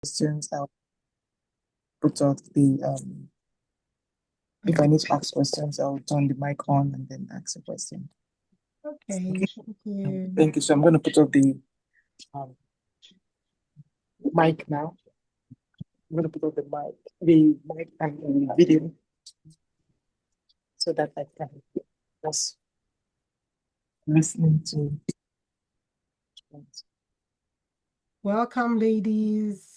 questions, I'll put off the if I need to ask questions, I'll turn the mic on and then ask a question. Okay, Okay. thank you. Thank you. So I'm going to put off the um, mic now. I'm going to put off the mic and the video so that I can just listening to. Welcome, ladies.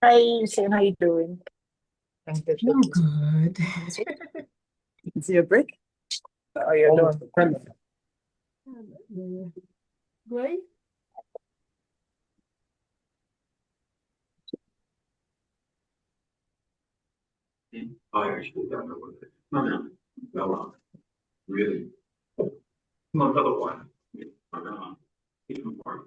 Hi, Sam. How you doing? I'm good. Is it your break? Oh, you're done. Great. I actually don't know what it is. No, no, really. No, another one. Even more.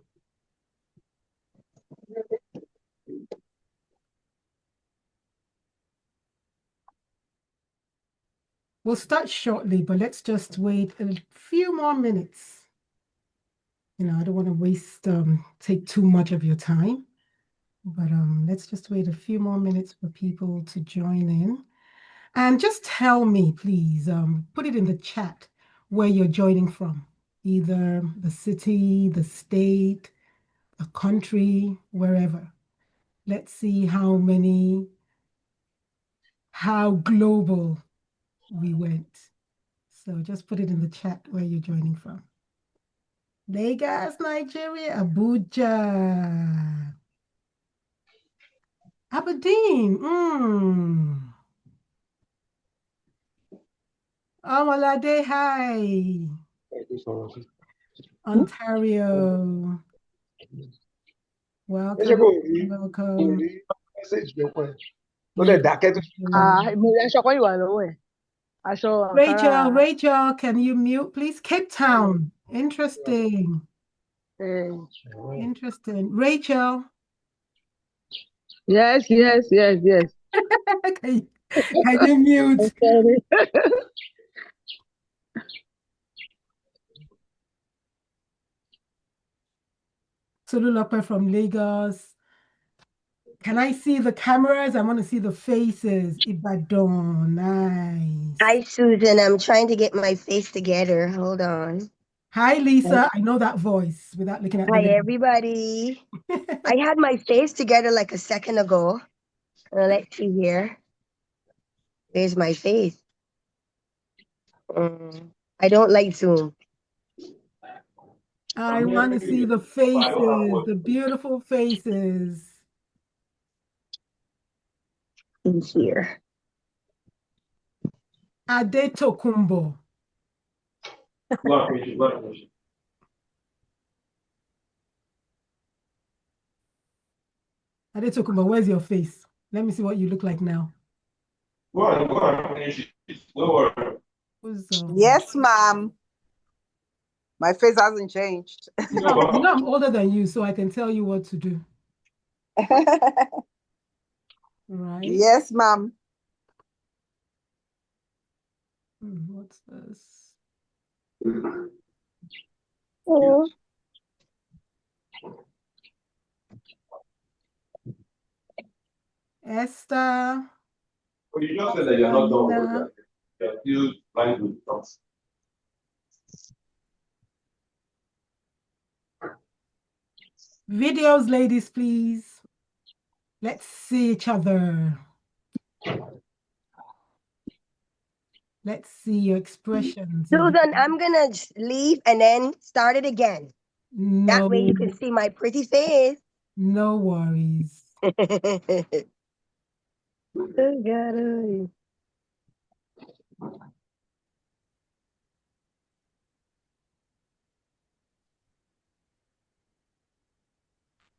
We'll start shortly, but let's just wait a few more minutes. You know, I don't want to waste, take too much of your time, but let's just wait a few more minutes for people to join in. And just tell me, please, put it in the chat where you're joining from, either the city, the state, a country, wherever. Let's see how global we went. So just put it in the chat where you're joining from. Lagos, Nigeria, Abuja, Aberdeen. Omalade, hi. Ontario. Welcome. Welcome. Rachel, can you mute, please? Cape Town. Interesting. Interesting. Rachel. Yes. Can you mute? Tolulope from Lagos. Can I see the cameras? I want to see the faces. Ibadan, nice. Hi, Susan. I'm trying to get my face together. Hold on. Hi, Lisa. I know that voice without looking at the Hi, name. everybody. I had my face together like a second ago. Let's see here. There's my face. I don't like Zoom. I want to see the faces, the beautiful faces. In here. Adetokumbo. Adetokumbo, where's your face? Let me see what you look like now. Yes, ma'am. My face hasn't changed. You know, I'm older than you, so I can tell you what to do. Right? Yes, ma'am. What's this? Oh. Esther. Well, you just said that you're not done with that. You're still trying to talk. Videos, ladies, please. Let's see each other. Let's see your expressions. Susan, I'm going to leave and then start it again. No, that way you can see my pretty face. No worries.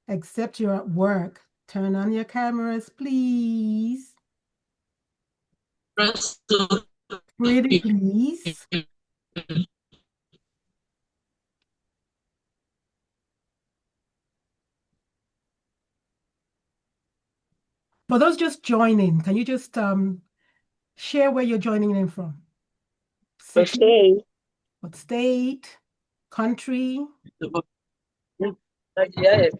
Except you're at work. Turn on your cameras, please. Pretty, please. For those just joining, can you just share where you're joining in from? city? Okay. What state? Country? Yes.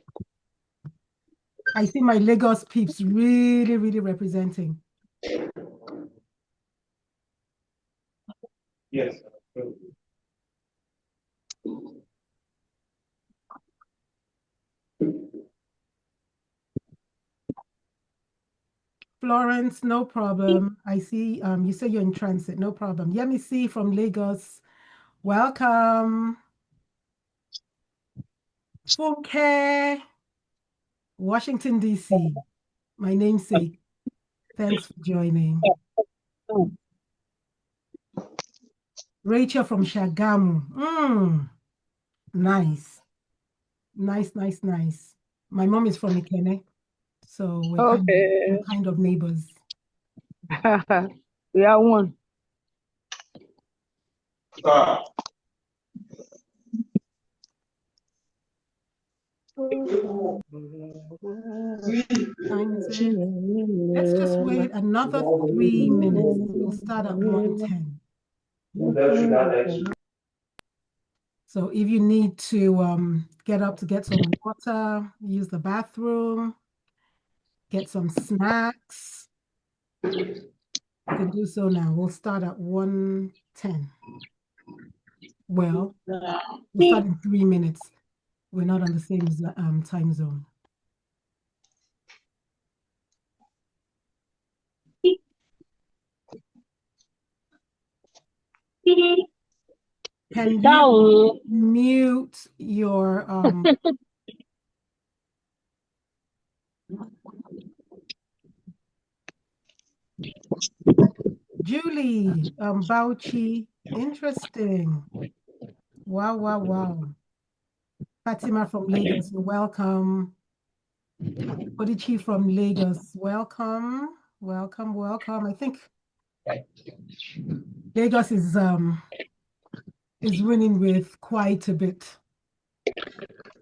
I see my Lagos peeps really, really representing. Yes. Florence, no problem. I see you say you're in transit, no problem. Yemisi from Lagos, welcome. Funke, Washington, D.C., my namesake. Thanks for joining. Rachel from Shagamu. Nice. Nice, nice, nice. My mom is from Ikene, so we're kind of neighbors. We are one. Time is it? Let's just wait another 3 minutes. We'll start at 1:10. So if you need to get up to get some water, use the bathroom, get some snacks, you can do so now. We'll start at 1:10. Well, we'll start in 3 minutes. We're not on the same time zone. Can you mute your Julie Bauchi? Interesting. Wow, wow, wow. Fatima from Lagos, you're welcome. Odichi from Lagos, welcome, welcome, welcome. I think Lagos is winning with quite a bit.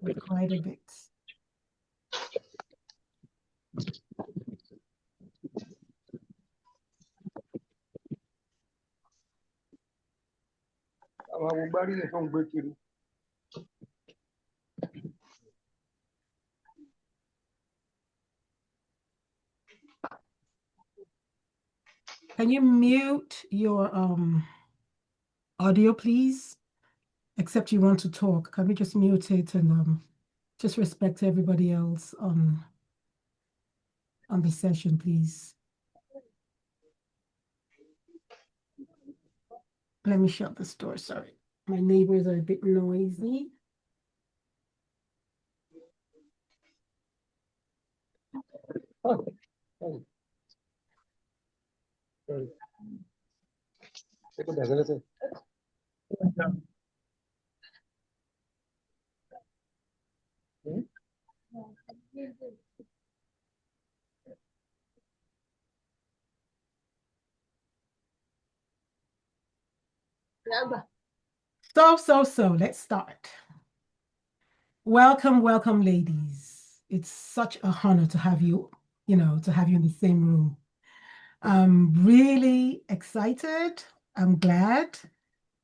With quite a bit. Can you mute your audio, please? Except you want to talk. Can we just mute it and just respect everybody else on the session, please? Let me shut this door, sorry. My neighbors are a bit noisy. So, let's start. Welcome, welcome, ladies. It's such a honor to have you, to have you in the same room. I'm really excited. I'm glad.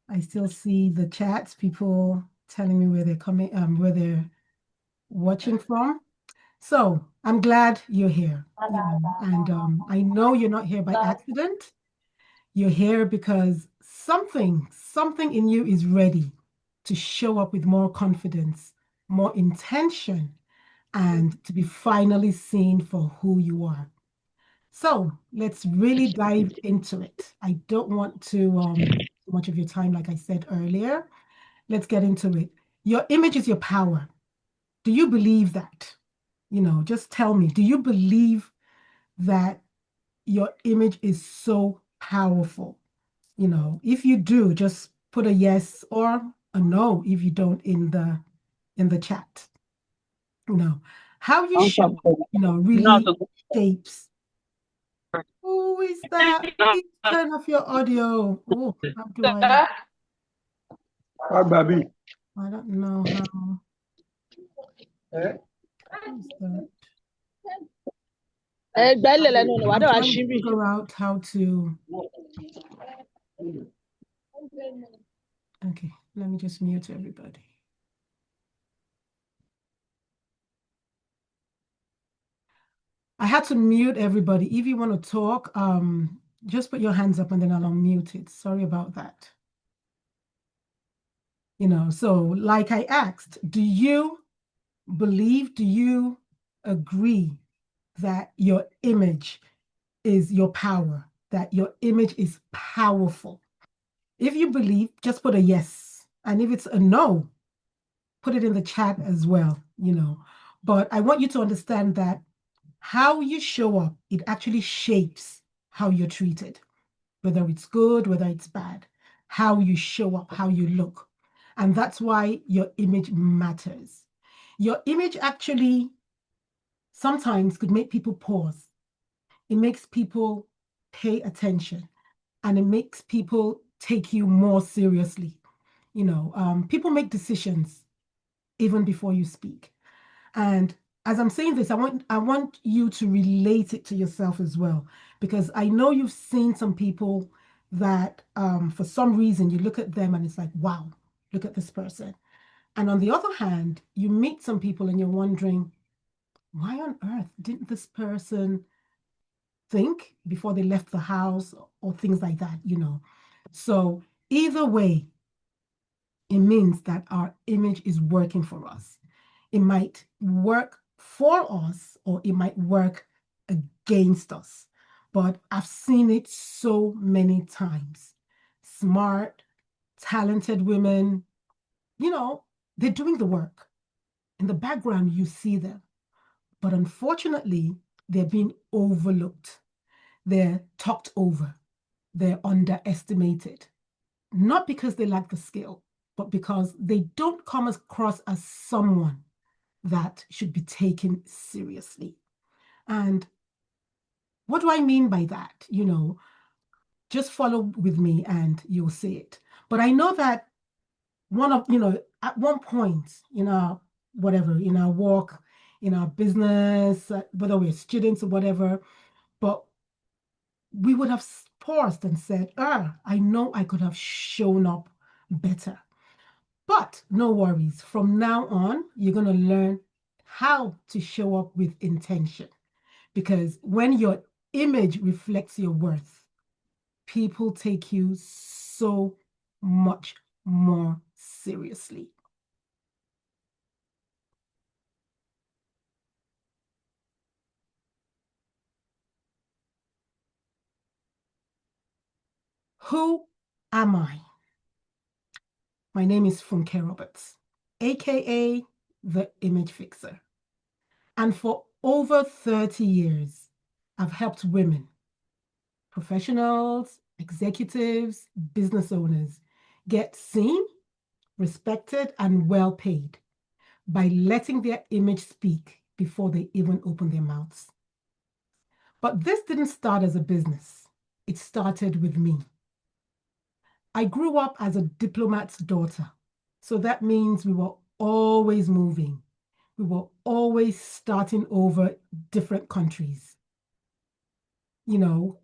I still see the chats, people telling me where they're coming, where they're watching from. So I'm glad you're here. And I know you're not here by accident. You're here because something in you is ready to show up with more confidence, more intention, and to be finally seen for who you are. So let's really dive into it. I don't want to take too much of your time, like I said earlier. Let's get into it. Your image is your power. Do you believe that? Just tell me, do you believe that your image is so powerful? If you do, just put a yes or a no if you don't in the chat. How you show, really shapes. Who is that? Please turn off your audio. Oh, how do I? Hi, baby. I don't know how. Who's that? I'm trying to figure out how to. Okay, let me just mute everybody. I had to mute everybody. If you want to talk, just put your hands up and then I'll unmute it. Sorry about that. So like I asked, do you agree that your image is your power, that your image is powerful? If you believe, just put a yes. And if it's a no, put it in the chat as well, But I want you to understand that how you show up, it actually shapes how you're treated, whether it's good, whether it's bad, how you show up, how you look. And that's why your image matters. Your image actually sometimes could make people pause. It makes people pay attention and it makes people take you more seriously. People make decisions even before you speak. And as I'm saying this, I want you to relate it to yourself as well, because I know you've seen some people that for some reason you look at them and it's like, wow, look at this person. And on the other hand, you meet some people and you're wondering, why on earth didn't this person think before they left the house or things like that, So either way, it means that our image is working for us. It might work for us or it might work against us. But I've seen it so many times. Smart, talented women, they're doing the work. In the background, you see them. But unfortunately, they're being overlooked. They're talked over. They're underestimated. Not because they lack the skill, but because they don't come across as someone that should be taken seriously. And what do I mean by that? Just follow with me and you'll see it. But I know that at one point in our walk, in our business, whether we're students or whatever, but we would have paused and said, I know I could have shown up better. But no worries. From now on, you're going to learn how to show up with intention. Because when your image reflects your worth, people take you so much more seriously. Who am I? My name is Funke Roberts, aka the Image Fixer. And for over 30 years, I've helped women, professionals, executives, business owners get seen, respected, and well paid by letting their image speak before they even open their mouths. But this didn't start as a business. It started with me. I grew up as a diplomat's daughter. So that means we were always moving. We were always starting over different countries.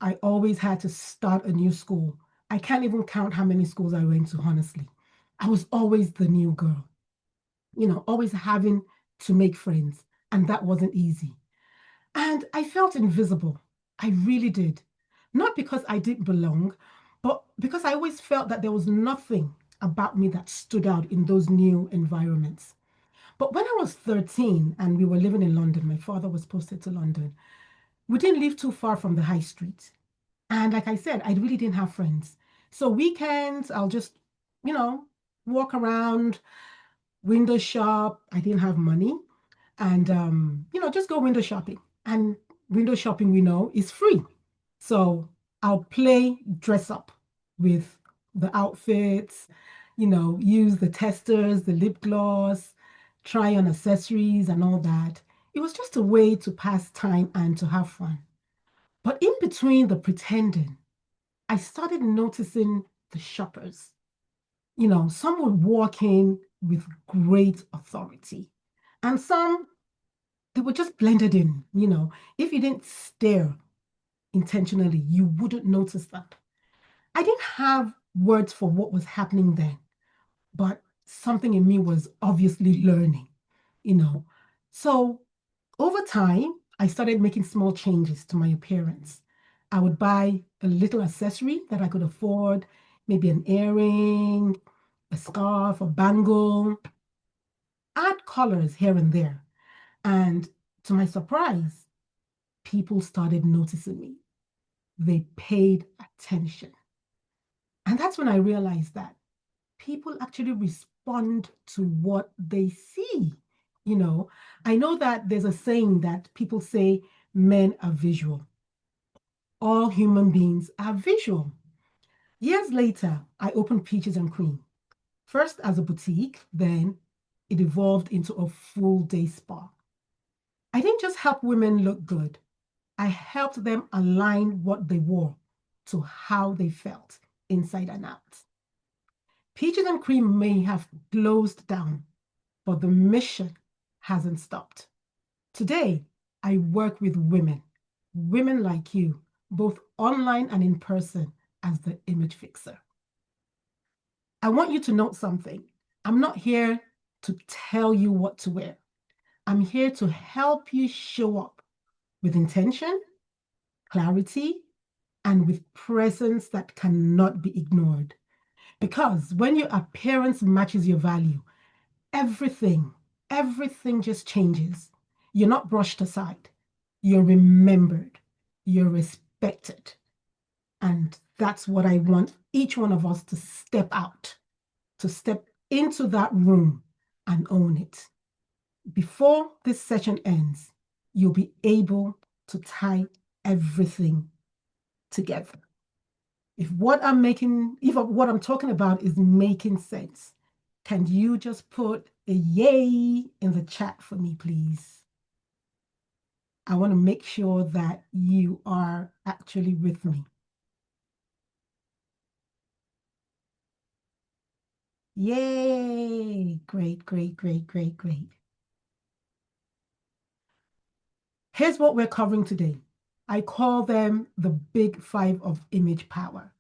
I always had to start a new school. I can't even count how many schools I went to, honestly. I was always the new girl, always having to make friends. And that wasn't easy. And I felt invisible. I really did. Not because I didn't belong, but because I always felt that there was nothing about me that stood out in those new environments. But when I was 13 and we were living in London, my father was posted to London, we didn't live too far from the high street. And like I said, I really didn't have friends. So weekends, I'll just, walk around, window shop. I didn't have money. And, just go window shopping. And window shopping, we know, is free. So I'll play dress up with the outfits, use the testers, the lip gloss, try on accessories and all that. It was just a way to pass time and to have fun. But in between the pretending, I started noticing the shoppers. Some would walk in with great authority, and some, they were just blended in. If you didn't stare intentionally, you wouldn't notice that. I didn't have words for what was happening then, but something in me was obviously learning, you know. So over time, I started making small changes to my appearance. I would buy a little accessory that I could afford, maybe an earring, a scarf, a bangle, add colors here and there. And to my surprise, people started noticing me. They paid attention. And that's when I realized that people actually respond to what they see. You know, I know that there's a saying that people say men are visual. All human beings are visual. Years later, I opened Peaches and Cream. First as a boutique, then it evolved into a full day spa. I didn't just help women look good. I helped them align what they wore to how they felt inside and out. Peaches and Cream may have closed down, but the mission hasn't stopped. Today, I work with women like you, both online and in person, as the image fixer. I want you to note something. I'm not here to tell you what to wear. I'm here to help you show up with intention, clarity, and with presence that cannot be ignored. Because when your appearance matches your value, everything just changes. You're not brushed aside. You're remembered. You're respected. And that's what I want each one of us to step out, to step into that room and own it. Before this session ends, you'll be able to tie everything together. If what I'm talking about is making sense, can you just put a yay in the chat for me, please? I want to make sure that you are actually with me. Yay! Great, great, great, great, great. Here's what we're covering today. I call them the big 5 of image power.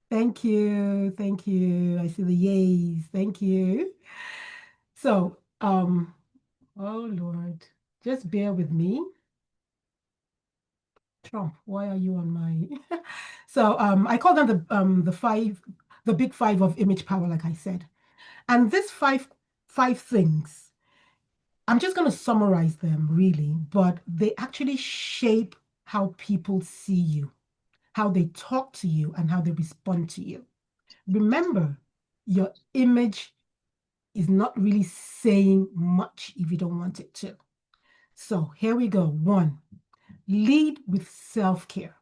Thank you. Thank you. I see the yays. Thank you. So, oh Lord, just bear with me. Trump, why are you on my? So I call them the big 5 of image power, like I said. And this five things, I'm just going to summarize them really, but they actually shape how people see you, how they talk to you, and how they respond to you. Remember, your image is not really saying much if you don't want it to. So here we go. 1, lead with self-care.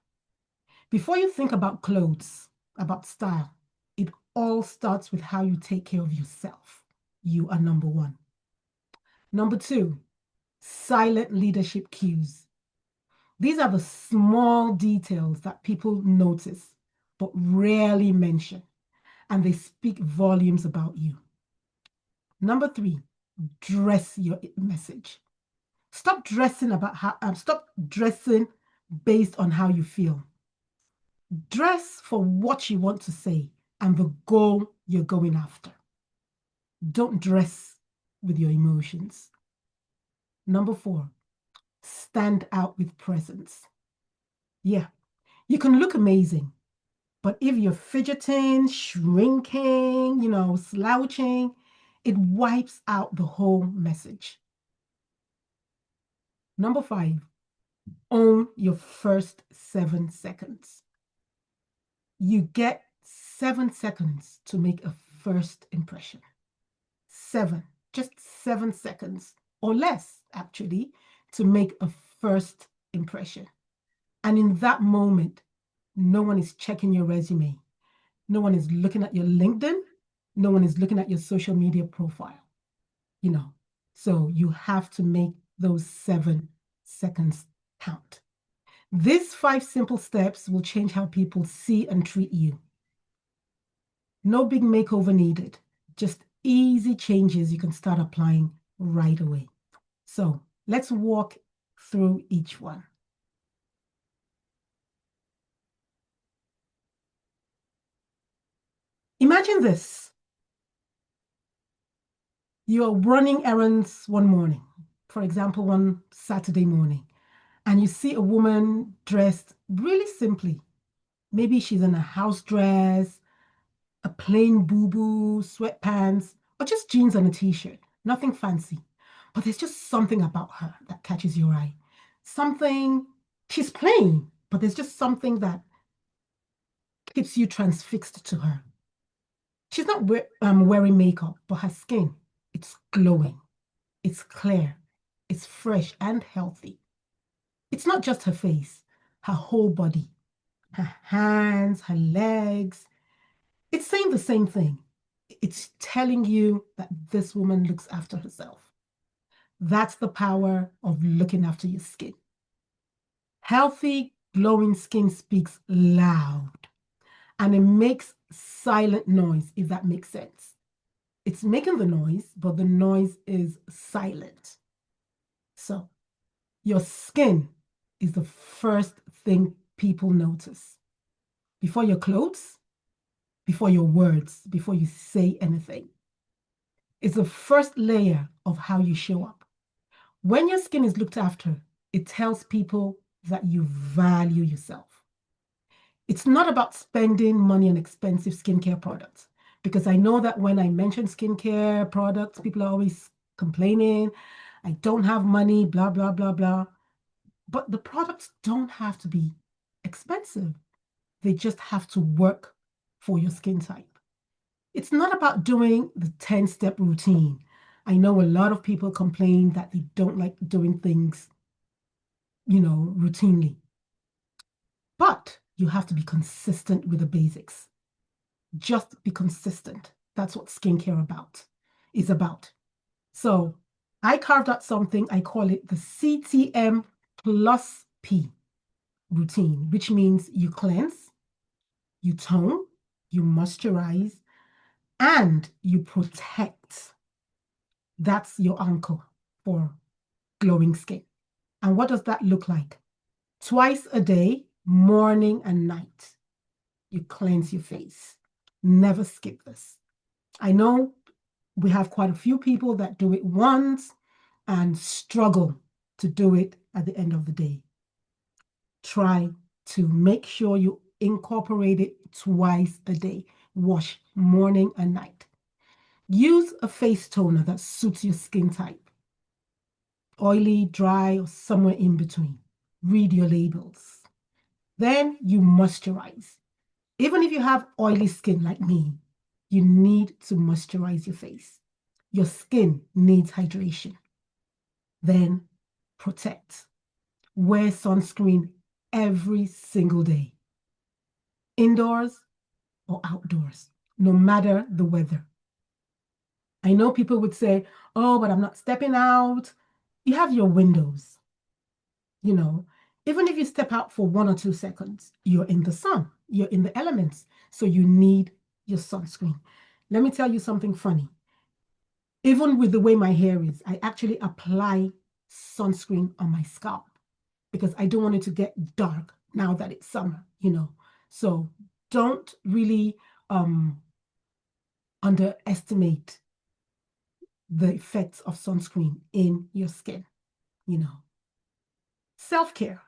Before you think about clothes, about style, it all starts with how you take care of yourself. You are number 1. Number 2, silent leadership cues. These are the small details that people notice but rarely mention, and they speak volumes about you. Number 3, dress your message. Stop dressing based on how you feel. Dress for what you want to say and the goal you're going after. Don't dress with your emotions. Number 4, stand out with presence. Yeah, you can look amazing, but if you're fidgeting, shrinking, slouching, it wipes out the whole message. Number 5, own your first 7 seconds. You get 7 seconds to make a first impression. 7, just 7 seconds or less, actually, to make a first impression. And in that moment, no one is checking your resume. No one is looking at your LinkedIn. No one is looking at your social media profile. So you have to make those 7 seconds count. These 5 simple steps will change how people see and treat you. No big makeover needed, just easy changes you can start applying right away. So let's walk through each one. Imagine this. You're running errands one morning, for example, one Saturday morning, and you see a woman dressed really simply. Maybe she's in a house dress, a plain boo-boo, sweatpants, or just jeans and a t-shirt. Nothing fancy. But there's just something about her that catches your eye. Something, she's plain, but there's just something that keeps you transfixed to her. She's not wearing makeup, but her skin, it's glowing, it's clear, it's fresh and healthy. It's not just her face, her whole body, her hands, her legs. It's saying the same thing. It's telling you that this woman looks after herself. That's the power of looking after your skin. Healthy, glowing skin speaks loud, and it makes silent noise, if that makes sense. It's making the noise, but the noise is silent. So your skin is the first thing people notice. Before your clothes, before your words, before you say anything. It's the first layer of how you show up. When your skin is looked after, it tells people that you value yourself. It's not about spending money on expensive skincare products, because I know that when I mention skincare products, people are always complaining, I don't have money, blah, blah, blah, blah. But the products don't have to be expensive. They just have to work for your skin type. It's not about doing the 10-step routine. I know a lot of people complain that they don't like doing things, routinely. But you have to be consistent with the basics. Just be consistent. That's what skincare is about. So I carved out something, I call it the CTM plus P routine, which means you cleanse, you tone, you moisturize, and you protect. That's your anchor for glowing skin. And what does that look like? Twice a day, morning and night, you cleanse your face. Never skip this. I know we have quite a few people that do it once and struggle to do it at the end of the day. Try to make sure you incorporate it twice a day. Wash morning and night. Use a face toner that suits your skin type. Oily, dry, or somewhere in between. Read your labels. Then you moisturize. Even if you have oily skin like me, you need to moisturize your face. Your skin needs hydration. Then protect. Wear sunscreen every single day. Indoors or outdoors, no matter the weather. I know people would say, oh, but I'm not stepping out. You have your windows. Even if you step out for 1 or 2 seconds, you're in the sun, you're in the elements. So you need your sunscreen. Let me tell you something funny. Even with the way my hair is, I actually apply sunscreen on my scalp because I don't want it to get dark now that it's summer, So don't really underestimate the effects of sunscreen in your skin, Self-care.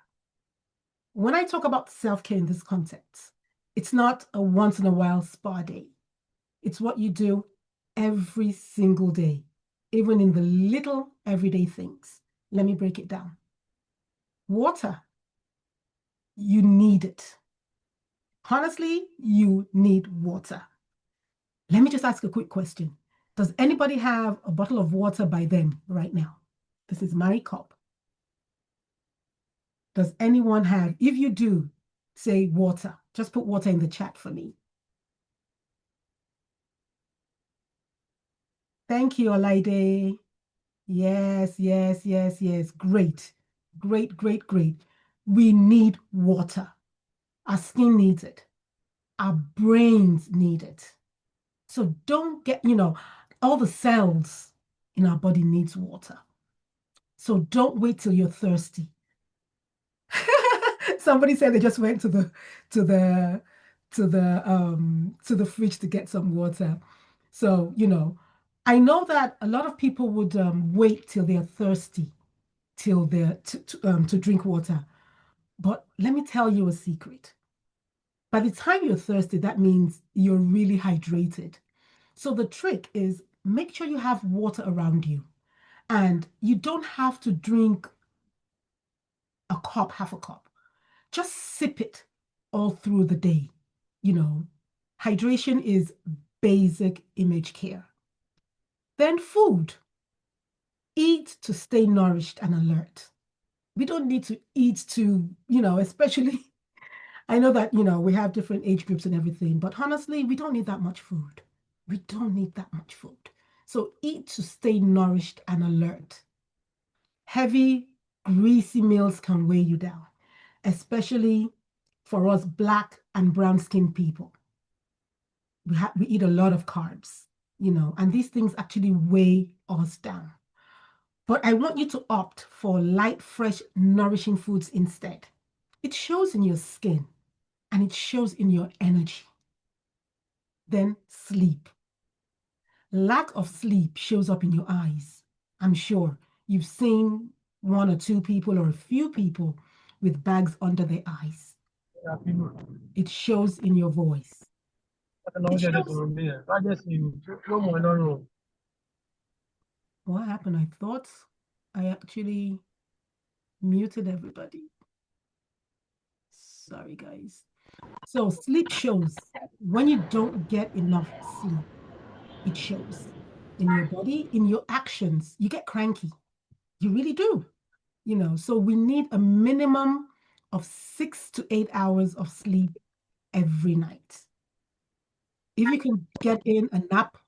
When I talk about self-care in this context, it's not a once in a while spa day. It's what you do every single day, even in the little everyday things. Let me break it down. Water. You need it. Honestly, you need water. Let me just ask a quick question. Does anybody have a bottle of water by them right now? This is my cup. Does anyone have? If you do, say water. Just put water in the chat for me. Thank you, Olaide. Yes, yes, yes, yes. Great, great, great, great. We need water. Our skin needs it. Our brains need it. So don't get, all the cells in our body needs water. So don't wait till you're thirsty. Somebody said they just went to the to the fridge to get some water. So, I know that a lot of people would wait till they're thirsty, till they're to drink water. But let me tell you a secret. By the time you're thirsty, that means you're really hydrated. So the trick is make sure you have water around you. And you don't have to drink a cup, half a cup. Just sip it all through the day. Hydration is basic image care. Then food. Eat to stay nourished and alert. We don't need to eat to, especially, I know that, we have different age groups and everything, but honestly, we don't need that much food. We don't need that much food. So eat to stay nourished and alert. Heavy, greasy meals can weigh you down, especially for us Black and brown skinned people. We eat a lot of carbs, and these things actually weigh us down. But I want you to opt for light, fresh, nourishing foods instead. It shows in your skin and it shows in your energy. Then sleep. Lack of sleep shows up in your eyes. I'm sure you've seen one or two people or a few people with bags under their eyes. It shows in your voice. It shows... What happened? I thought I actually muted everybody. Sorry, guys. So sleep shows. When you don't get enough sleep, it shows in your body, in your actions. You get cranky. You really do. So we need a minimum of 6 to 8 hours of sleep every night. If you can get in a nap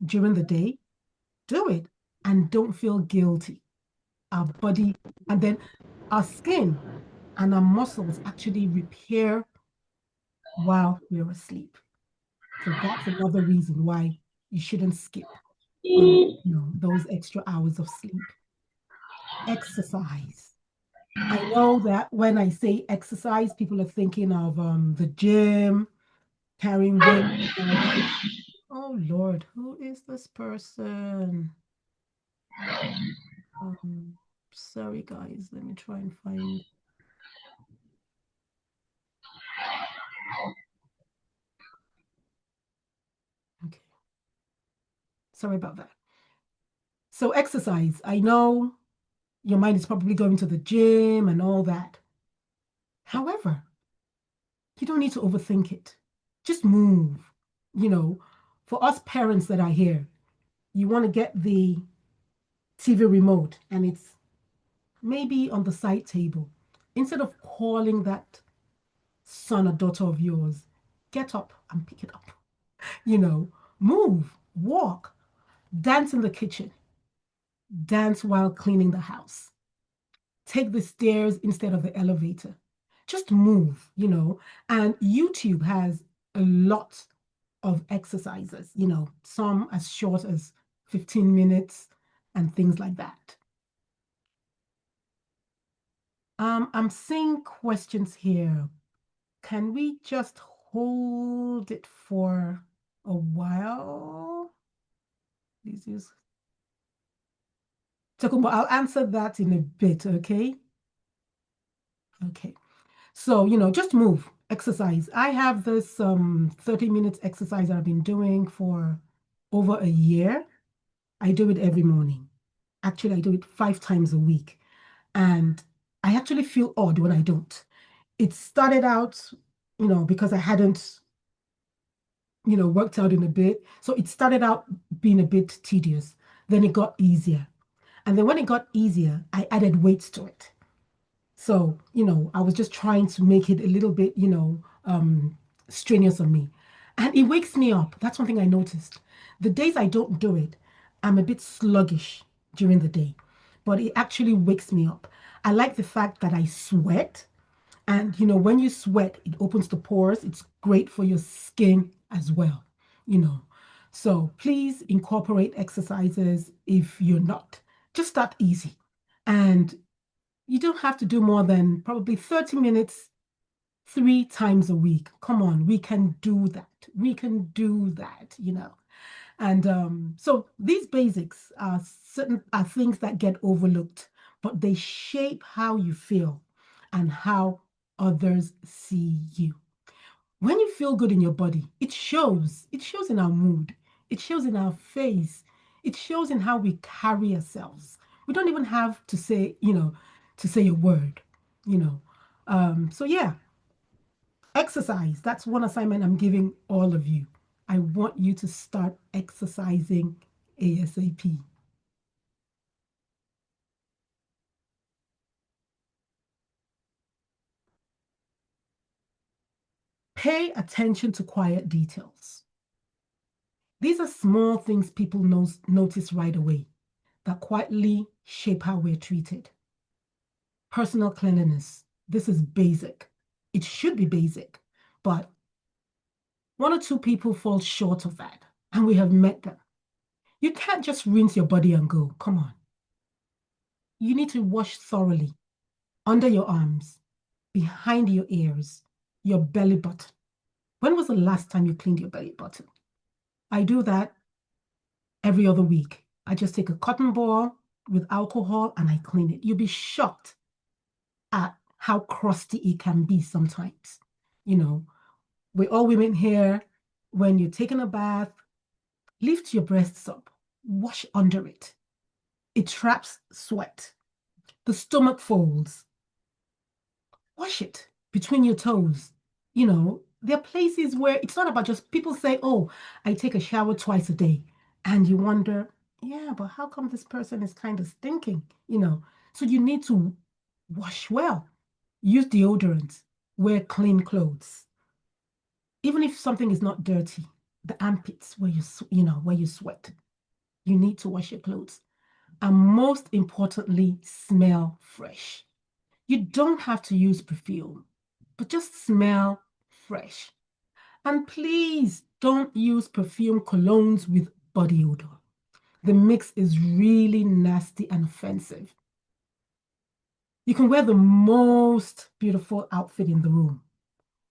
during the day, do it and don't feel guilty. Our body, and then our skin and our muscles actually repair while we're asleep. So that's another reason why you shouldn't skip those extra hours of sleep. Exercise. I know that when I say exercise, people are thinking of the gym, carrying weight, and all that. Oh Lord, who is this person? Sorry guys, let me try and find. Okay. Sorry about that. So exercise, I know your mind is probably going to the gym and all that. However, you don't need to overthink it. Just move. For us parents that are here, you want to get the TV remote and it's maybe on the side table. Instead of calling that son or daughter of yours, get up and pick it up. Move, walk, dance in the kitchen, dance while cleaning the house. Take the stairs instead of the elevator. Just move, and YouTube has a lot of exercises, some as short as 15 minutes and things like that. I'm seeing questions here. Can we just hold it for a while? This is Takumba, I'll answer that in a bit, okay? Okay. So, just move, exercise. I have this 30 minutes exercise that I've been doing for over a year. I do it every morning. Actually, I do it 5 times a week. And I actually feel odd when I don't. It started out, because I hadn't, worked out in a bit. So it started out being a bit tedious. Then it got easier. And then when it got easier, I added weights to it. So, I was just trying to make it a little bit, strenuous on me. And it wakes me up. That's one thing I noticed. The days I don't do it, I'm a bit sluggish during the day, but it actually wakes me up. I like the fact that I sweat. And, when you sweat, it opens the pores. It's great for your skin as well, So please incorporate exercises if you're not. Just start easy. And you don't have to do more than probably 30 minutes 3 times a week. Come on, we can do that. We can do that, you know. And so these basics are things that get overlooked, but they shape how you feel and how others see you. When you feel good in your body, it shows. It shows in our mood. It shows in our face. It shows in how we carry ourselves. We don't even have to say, to say a word, you know. So yeah, exercise. That's one assignment I'm giving all of you. I want you to start exercising ASAP. Pay attention to quiet details. These are small things people notice right away that quietly shape how we're treated. Personal cleanliness. This is basic. It should be basic, but 1 or 2 people fall short of that, and we have met them. You can't just rinse your body and go. Come on. You need to wash thoroughly under your arms, behind your ears, your belly button. When was the last time you cleaned your belly button? I do that every other week. I just take a cotton ball with alcohol and I clean it. You'll be shocked at how crusty it can be sometimes. You know, we're all women here. When you're taking a bath, lift your breasts up, wash under it. It traps sweat. The stomach folds. Wash it between your toes. You know, there are places where it's not about just people say, oh, I take a shower twice a day. And you wonder, yeah, but how come this person is kind of stinking? You know, so you need to wash well, use deodorant, wear clean clothes. Even if something is not dirty, the armpits where where you sweat, you need to wash your clothes. And most importantly, smell fresh. You don't have to use perfume, but just smell fresh. And please don't use perfume colognes with body odor. The mix is really nasty and offensive. You can wear the most beautiful outfit in the room,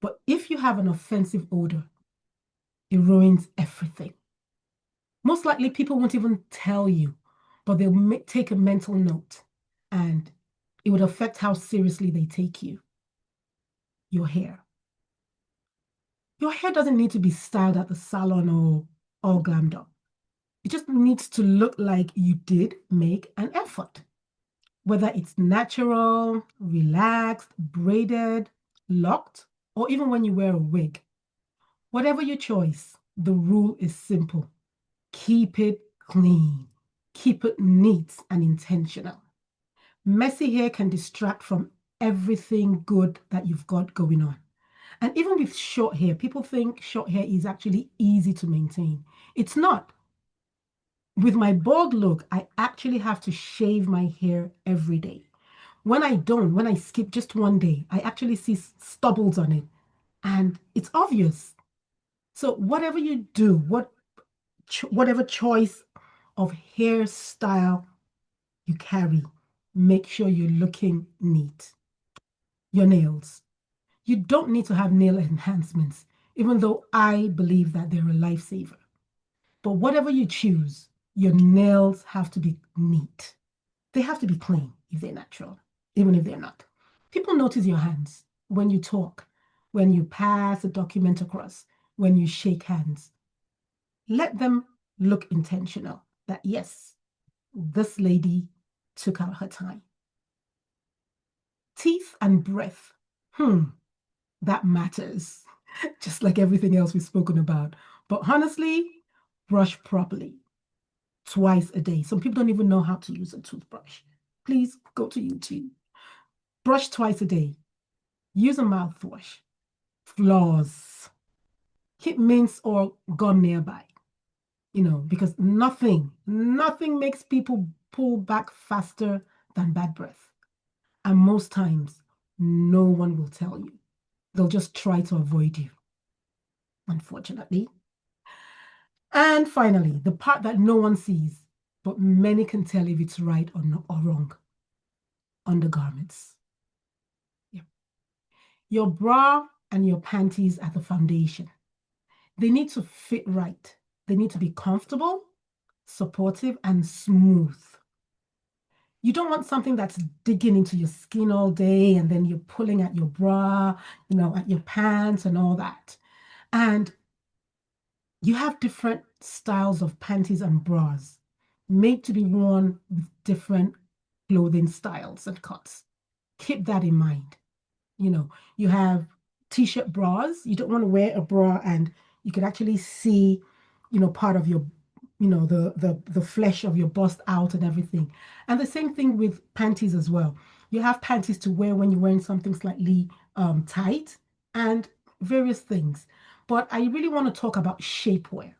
but if you have an offensive odor, it ruins everything. Most likely, people won't even tell you, but they'll take a mental note, and it would affect how seriously they take you. Your hair. Your hair doesn't need to be styled at the salon or all glammed up. It just needs to look like you did make an effort. Whether it's natural, relaxed, braided, locked, or even when you wear a wig. Whatever your choice, the rule is simple. Keep it clean. Keep it neat and intentional. Messy hair can distract from everything good that you've got going on. And even with short hair, people think short hair is actually easy to maintain. It's not. With my bald look, I actually have to shave my hair every day. When I skip just one day, I actually see stubbles on it. And it's obvious. So whatever you do, whatever choice of hairstyle you carry, make sure you're looking neat. Your nails. You don't need to have nail enhancements, even though I believe that they're a lifesaver. But whatever you choose, your nails have to be neat. They have to be clean if they're natural, even if they're not. People notice your hands when you talk, when you pass a document across, when you shake hands. Let them look intentional that, yes, this lady took out her time. Teeth and breath. That matters, just like everything else we've spoken about. But honestly, brush properly twice a day. Some people don't even know how to use a toothbrush. Please go to YouTube. Brush twice a day. Use a mouthwash. Floss. Keep mints or gum nearby. Because nothing makes people pull back faster than bad breath. And most times, no one will tell you. They'll just try to avoid you, unfortunately. And finally, the part that no one sees, but many can tell if it's right or wrong. Undergarments. Yeah. Your bra and your panties are the foundation. They need to fit right. They need to be comfortable, supportive, and smooth. You don't want something that's digging into your skin all day and then you're pulling at your bra, at your pants and all that. And you have different styles of panties and bras made to be worn with different clothing styles and cuts. Keep that in mind. You have t-shirt bras. You don't want to wear a bra and you could actually see, part of your, the flesh of your bust out and everything. And the same thing with panties as well. You have panties to wear when you're wearing something slightly tight and various things. But I really want to talk about shapewear.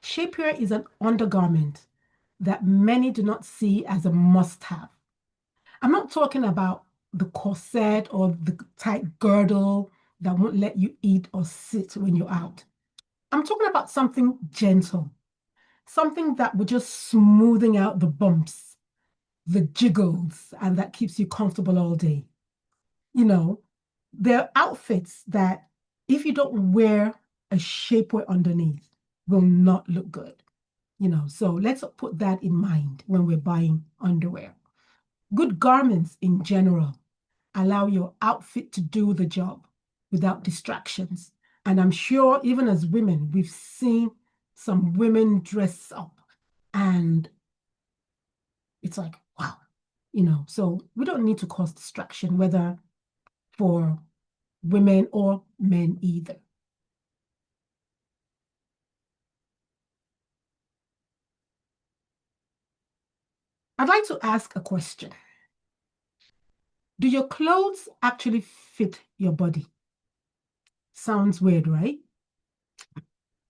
Shapewear is an undergarment that many do not see as a must-have. I'm not talking about the corset or the tight girdle that won't let you eat or sit when you're out. I'm talking about something gentle, something that will just smoothing out the bumps, the jiggles, and that keeps you comfortable all day. There are outfits that if you don't wear a shapewear underneath will not look good. So let's put that in mind when we're buying underwear. Good garments in general allow your outfit to do the job without distractions. And I'm sure even as women, we've seen some women dress up and it's like, wow, so we don't need to cause distraction, whether for women or men either. I'd like to ask a question. Do your clothes actually fit your body? Sounds weird, right?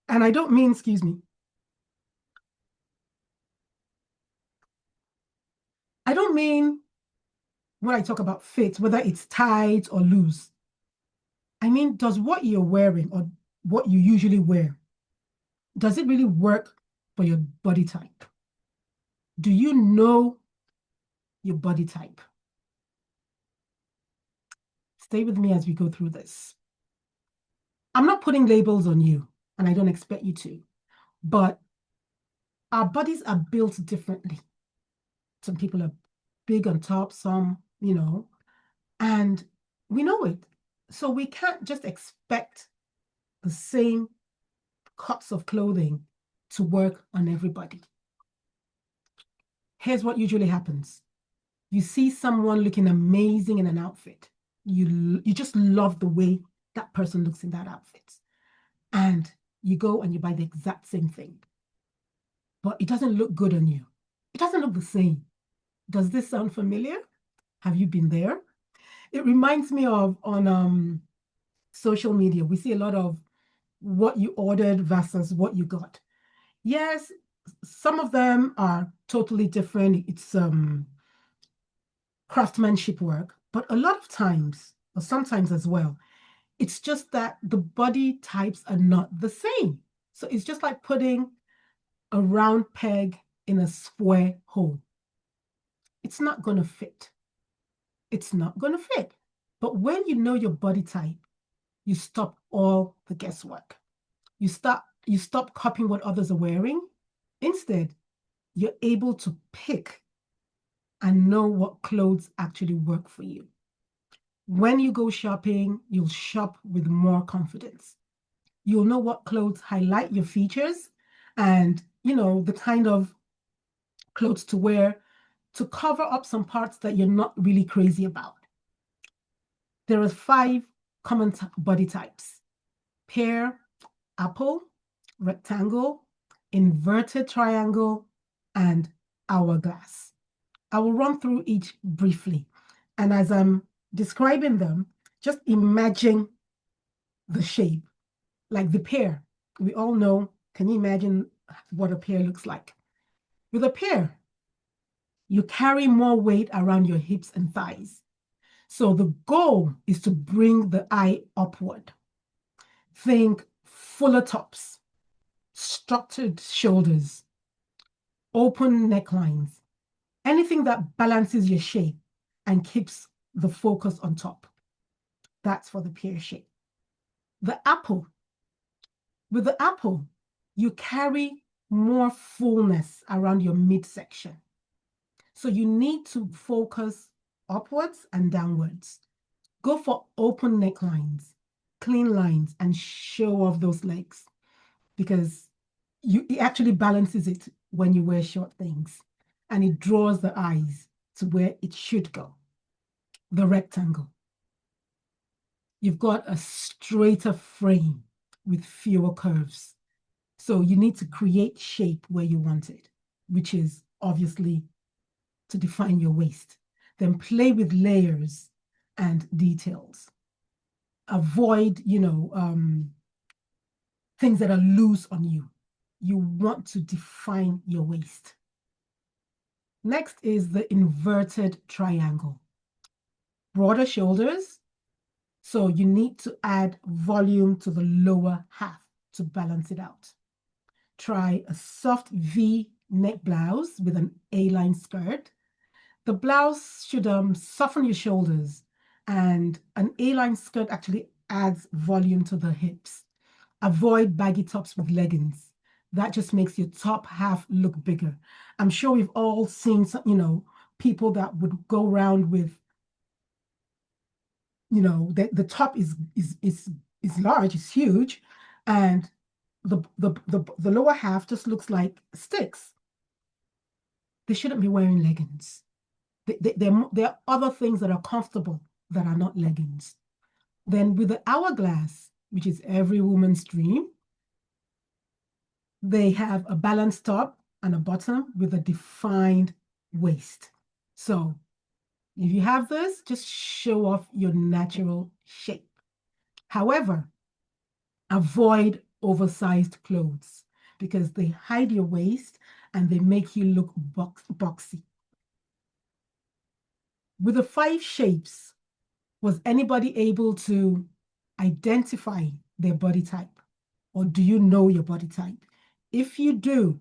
And I don't mean, excuse me, I don't mean when I talk about fit, whether it's tight or loose. I mean, does what you're wearing or what you usually wear, does it really work for your body type? Do you know your body type? Stay with me as we go through this. I'm not putting labels on you, and I don't expect you to, but our bodies are built differently. Some people are big on top, some, and we know it. So we can't just expect the same cuts of clothing to work on everybody. Here's what usually happens. You see someone looking amazing in an outfit. You just love the way that person looks in that outfit. And you go and you buy the exact same thing. But it doesn't look good on you. It doesn't look the same. Does this sound familiar? Have you been there? It reminds me of on social media, we see a lot of what you ordered versus what you got. Yes, some of them are totally different. It's craftsmanship work, but a lot of times, or sometimes as well, it's just that the body types are not the same. So it's just like putting a round peg in a square hole. It's not going to fit. It's not going to fit. But when you know your body type, you stop all the guesswork. You stop copying what others are wearing. Instead, you're able to pick and know what clothes actually work for you. When you go shopping, you'll shop with more confidence. You'll know what clothes highlight your features and, the kind of clothes to wear to cover up some parts that you're not really crazy about. There are 5 common body types: pear, apple, rectangle, inverted triangle, and hourglass. I will run through each briefly. And as I'm describing them, just imagine the shape, like the pear. We all know, can you imagine what a pear looks like? With a pear, you carry more weight around your hips and thighs. So the goal is to bring the eye upward. Think fuller tops, structured shoulders, open necklines, anything that balances your shape and keeps the focus on top. That's for the pear shape. The apple. With the apple, you carry more fullness around your midsection. So you need to focus upwards and downwards. Go for open necklines, clean lines, and show off those legs, because it actually balances it when you wear short things, and it draws the eyes to where it should go, the rectangle. You've got a straighter frame with fewer curves. So you need to create shape where you want it, which is obviously to define your waist. Then play with layers and details. Avoid, things that are loose on you. You want to define your waist. Next is the inverted triangle. Broader shoulders, so you need to add volume to the lower half to balance it out. Try a soft V neck blouse with an A-line skirt. The blouse should soften your shoulders, and an A-line skirt actually adds volume to the hips. Avoid baggy tops with leggings. That just makes your top half look bigger. I'm sure we've all seen some, people that would go around with, the top is large, it's huge, and the lower half just looks like sticks. They shouldn't be wearing leggings. There are other things that are comfortable that are not leggings. Then with the hourglass, which is every woman's dream, they have a balanced top and a bottom with a defined waist. So if you have this, just show off your natural shape. However, avoid oversized clothes because they hide your waist and they make you look boxy. With the 5 shapes, was anybody able to identify their body type? Or do you know your body type? If you do,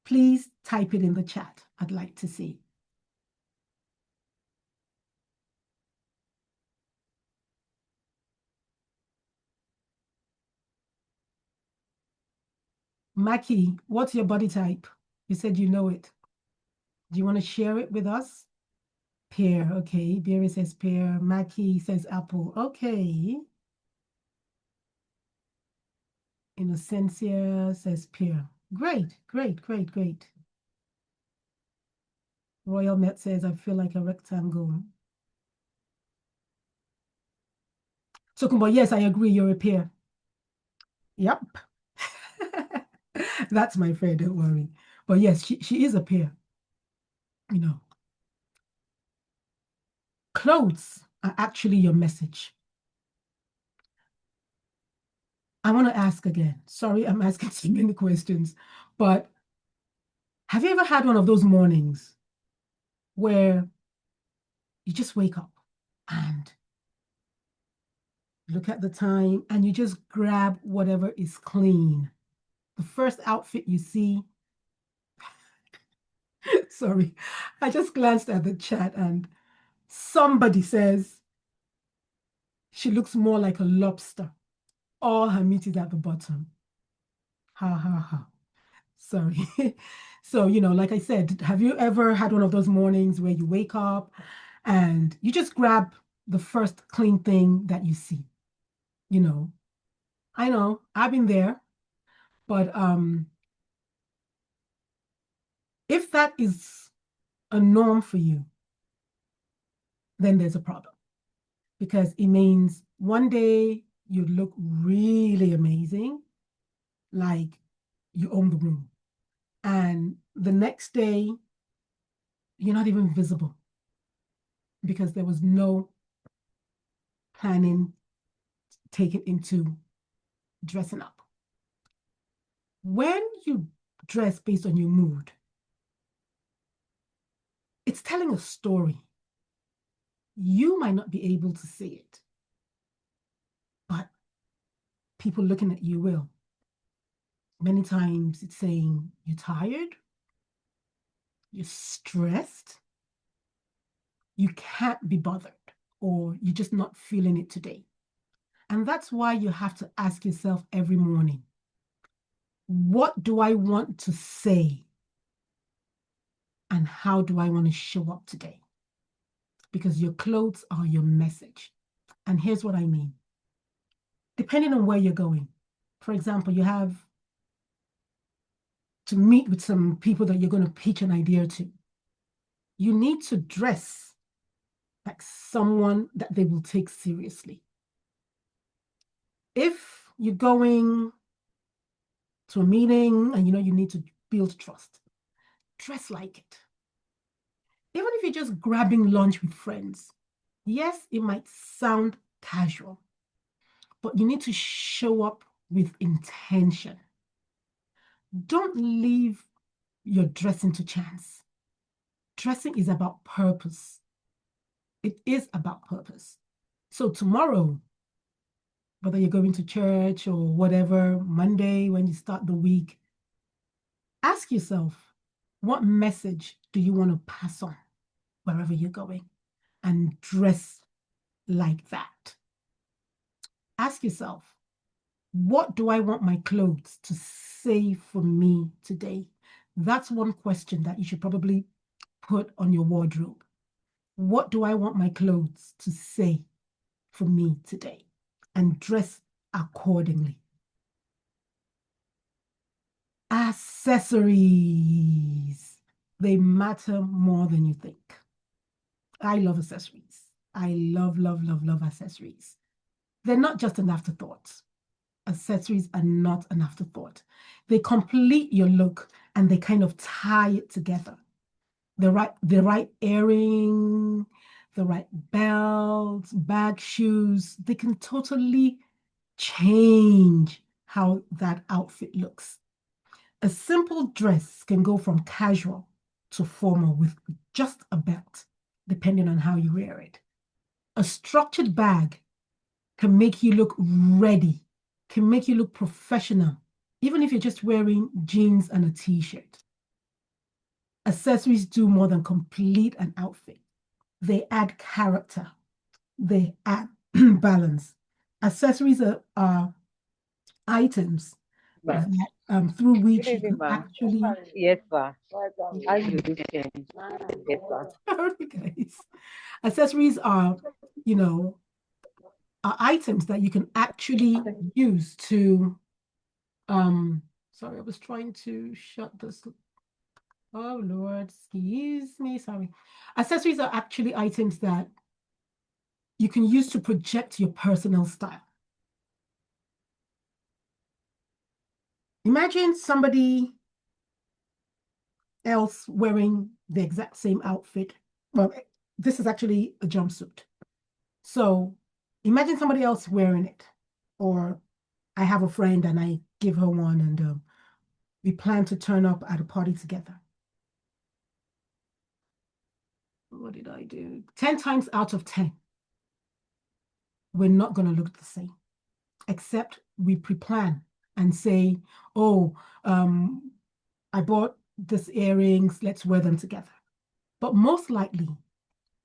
please type it in the chat. I'd like to see. Mackie, what's your body type? You said you know it. Do you want to share it with us? Pear, okay. Berry says pear. Mackie says apple. Okay. Innocencia says pear. Great, great, great, great. Royal Met says, I feel like a rectangle. Tokumbo, yes, I agree, you're a pear. Yep. That's my friend, don't worry. But yes, she is a pear. Clothes are actually your message. I want to ask again. Sorry, I'm asking so many questions, but have you ever had one of those mornings where you just wake up and look at the time and you just grab whatever is clean? The first outfit you see. Sorry, I just glanced at the chat and somebody says she looks more like a lobster. All her meat is at the bottom. Ha ha ha. Sorry. So, like I said, have you ever had one of those mornings where you wake up and you just grab the first clean thing that you see? I know, I've been there, but if that is a norm for you, then there's a problem, because it means one day you look really amazing, like you own the room, and the next day you're not even visible because there was no planning taken into dressing up. When you dress based on your mood, it's telling a story. You might not be able to see it, but people looking at you will. Many times it's saying you're tired, you're stressed, you can't be bothered. or you're just not feeling it today. And that's why you have to ask yourself every morning, what do I want to say? And how do I want to show up today? Because your clothes are your message. And here's what I mean. Depending on where you're going, for example, you have to meet with some people that you're going to pitch an idea to. You need to dress like someone that they will take seriously. If you're going to a meeting and you know you need to build trust, dress like it. Even if you're just grabbing lunch with friends, yes, it might sound casual, but you need to show up with intention. Don't leave your dressing to chance. Dressing is about purpose. It is about purpose. So tomorrow, whether you're going to church or whatever, Monday when you start the week, ask yourself, what message do you want to pass on wherever you're going? And dress like that. Ask yourself, what do I want my clothes to say for me today? That's one question that you should probably put on your wardrobe. What do I want my clothes to say for me today? And dress accordingly. Accessories. They matter more than you think. I love accessories. I love, love, love, love accessories. They're not just an afterthought. Accessories are not an afterthought. They complete your look and they kind of tie it together. The right earring, the right belt, bag, shoes, they can totally change how that outfit looks. A simple dress can go from casual to formal with just a belt, depending on how you wear it. A structured bag can make you look ready, can make you look professional, even if you're just wearing jeans and a t-shirt. Accessories do more than complete an outfit. They add character. They add balance. Accessories are items that, through which you can actually... Yes, sir. How you do change? Yes, sir. Sorry, guys. Accessories are, are items that you can actually use to, sorry, I was trying to shut this. Oh, Lord, excuse me, sorry. Accessories are actually items that you can use to project your personal style. Imagine somebody else wearing the exact same outfit. Well, this is actually a jumpsuit. So imagine somebody else wearing it. Or I have a friend and I give her one and we plan to turn up at a party together. What did I do? 10 times out of 10, we're not going to look the same, except we pre-plan and say, oh, I bought these earrings, let's wear them together. But most likely,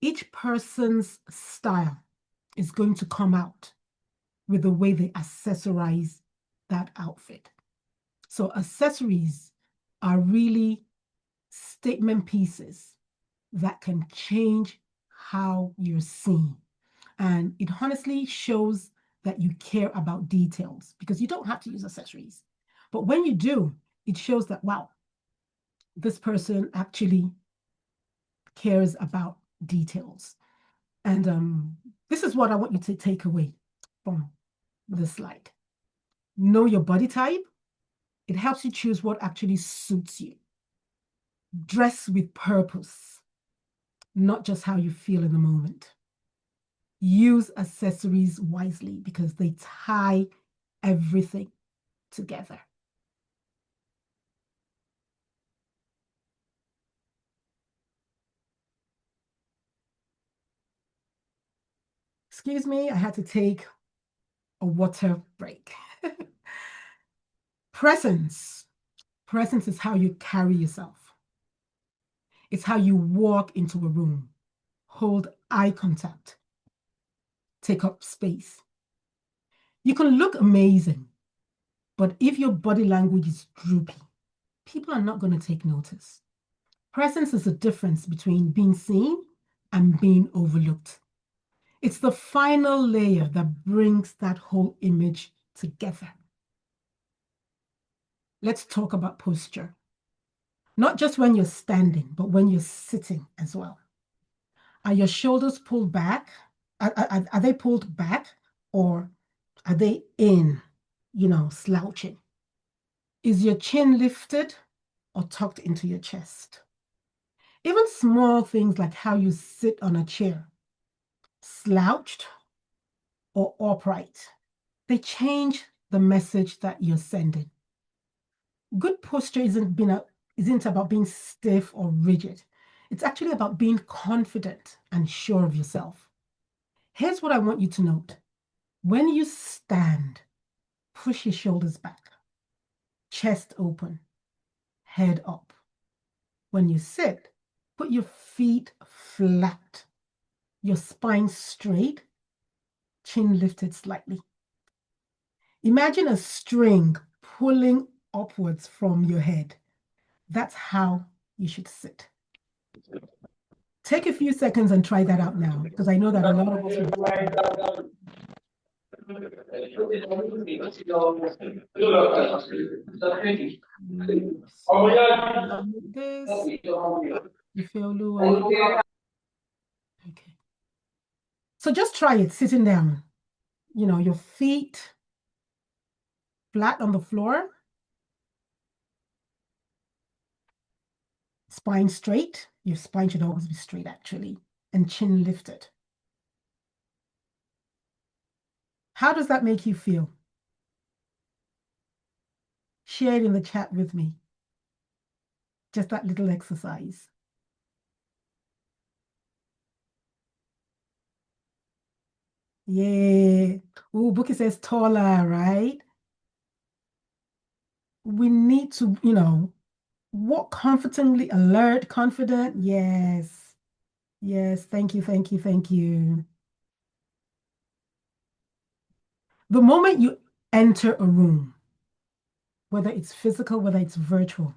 each person's style is going to come out with the way they accessorize that outfit. So accessories are really statement pieces that can change how you're seen. And it honestly shows that you care about details because you don't have to use accessories. But when you do, it shows that, wow, this person actually cares about details. And this is what I want you to take away from this slide. Know your body type. It helps you choose what actually suits you. Dress with purpose, not just how you feel in the moment. Use accessories wisely because they tie everything together. Excuse me, I had to take a water break. Presence. Presence is how you carry yourself. It's how you walk into a room, hold eye contact, take up space. You can look amazing, but if your body language is droopy, people are not going to take notice. Presence is the difference between being seen and being overlooked. It's the final layer that brings that whole image together. Let's talk about posture. Not just when you're standing, but when you're sitting as well. Are your shoulders pulled back? Are they pulled back, or are they in, slouching? Is your chin lifted or tucked into your chest? Even small things like how you sit on a chair, slouched or upright, they change the message that you're sending. Good posture isn't about being stiff or rigid. It's actually about being confident and sure of yourself. Here's what I want you to note. When you stand, push your shoulders back, chest open, head up. When you sit, put your feet flat, your spine straight, chin lifted slightly. Imagine a string pulling upwards from your head. That's how you should sit. Take a few seconds and try that out now, because I know that a lot of us will. This, you feel lower. Okay. So just try it sitting down. Your feet flat on the floor, spine straight. Your spine should always be straight, actually, and chin lifted. How does that make you feel? Share it in the chat with me. Just that little exercise. Yeah. Oh, Bookie says taller, right? We need to, walk confidently, alert, confident. Yes. Yes. Thank you. Thank you. Thank you. The moment you enter a room, whether it's physical, whether it's virtual,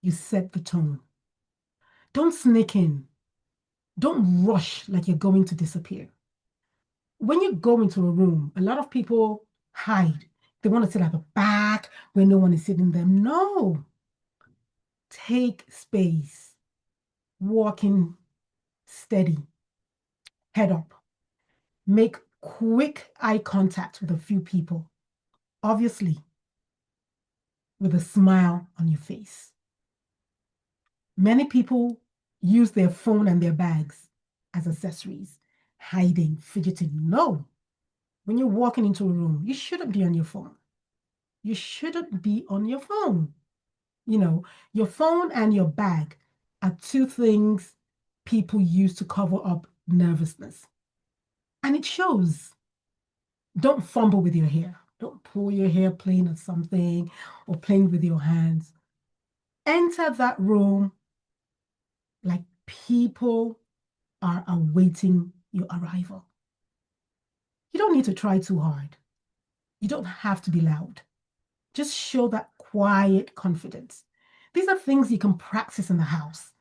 you set the tone. Don't sneak in. Don't rush like you're going to disappear. When you go into a room, a lot of people hide. They want to sit at the back where no one is sitting them. No. Take space. Walking steady. Head up. Make quick eye contact with a few people. Obviously, with a smile on your face. Many people use their phone and their bags as accessories, hiding, fidgeting. No. When you're walking into a room, you shouldn't be on your phone. You shouldn't be on your phone. Your phone and your bag are two things people use to cover up nervousness. And it shows. Don't fumble with your hair. Don't pull your hair playing at something or playing with your hands. Enter that room like people are awaiting your arrival. You don't need to try too hard. You don't have to be loud. Just show that quiet confidence. These are things you can practice in the house,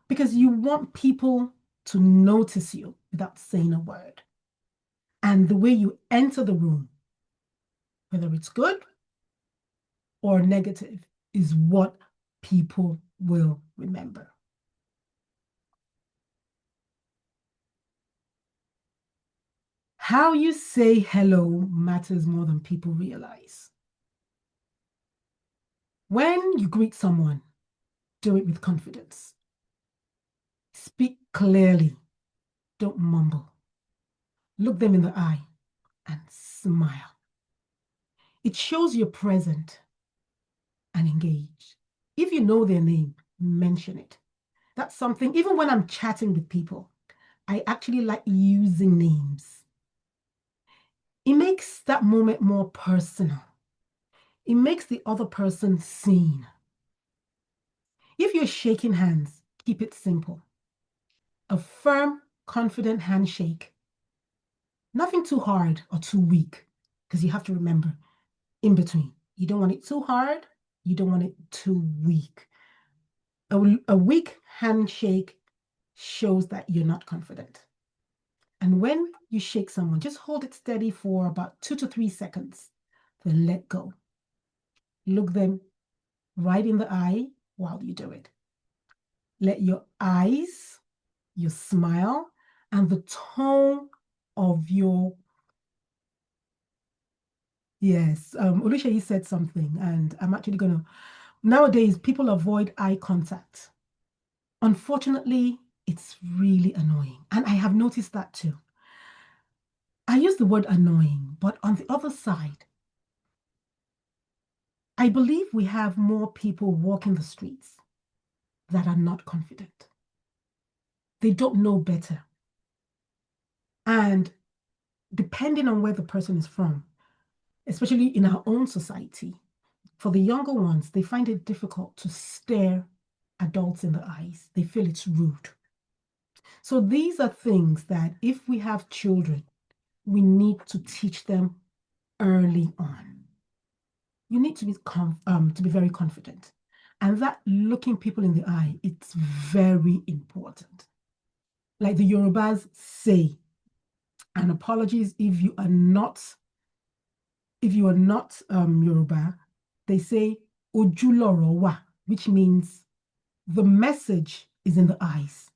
because you want people to notice you without saying a word. And the way you enter the room, whether it's good or negative, is what people will remember. How you say hello matters more than people realize. When you greet someone, do it with confidence. Speak clearly. Don't mumble. Look them in the eye and smile. It shows you're present and engaged. If you know their name, mention it. That's something, even when I'm chatting with people, I actually like using names. It makes that moment more personal. It makes the other person seen. If you're shaking hands, keep it simple. A firm, confident handshake Nothing too hard or too weak, because you have to remember in between. You don't want it too hard. You don't want it too weak. A weak handshake shows that you're not confident. And when you shake someone, just hold it steady for about 2 to 3 seconds, then let go. Look them right in the eye while you do it. Let your eyes, your smile, and the tone of your yes, Oluseyi said something, and I'm actually gonna. Nowadays, people avoid eye contact. Unfortunately, it's really annoying, and I have noticed that too. I use the word annoying, but on the other side, I believe we have more people walking the streets that are not confident. They don't know better. And depending on where the person is from, especially in our own society, for the younger ones, they find it difficult to stare adults in the eyes. They feel it's rude. So these are things that if we have children, we need to teach them early on. You need to be very confident. And that looking people in the eye, it's very important. Like the Yorubas say, and apologies if you are not Yoruba, they say ojúlọ̀rọ̀ wà, which means the message is in the eyes.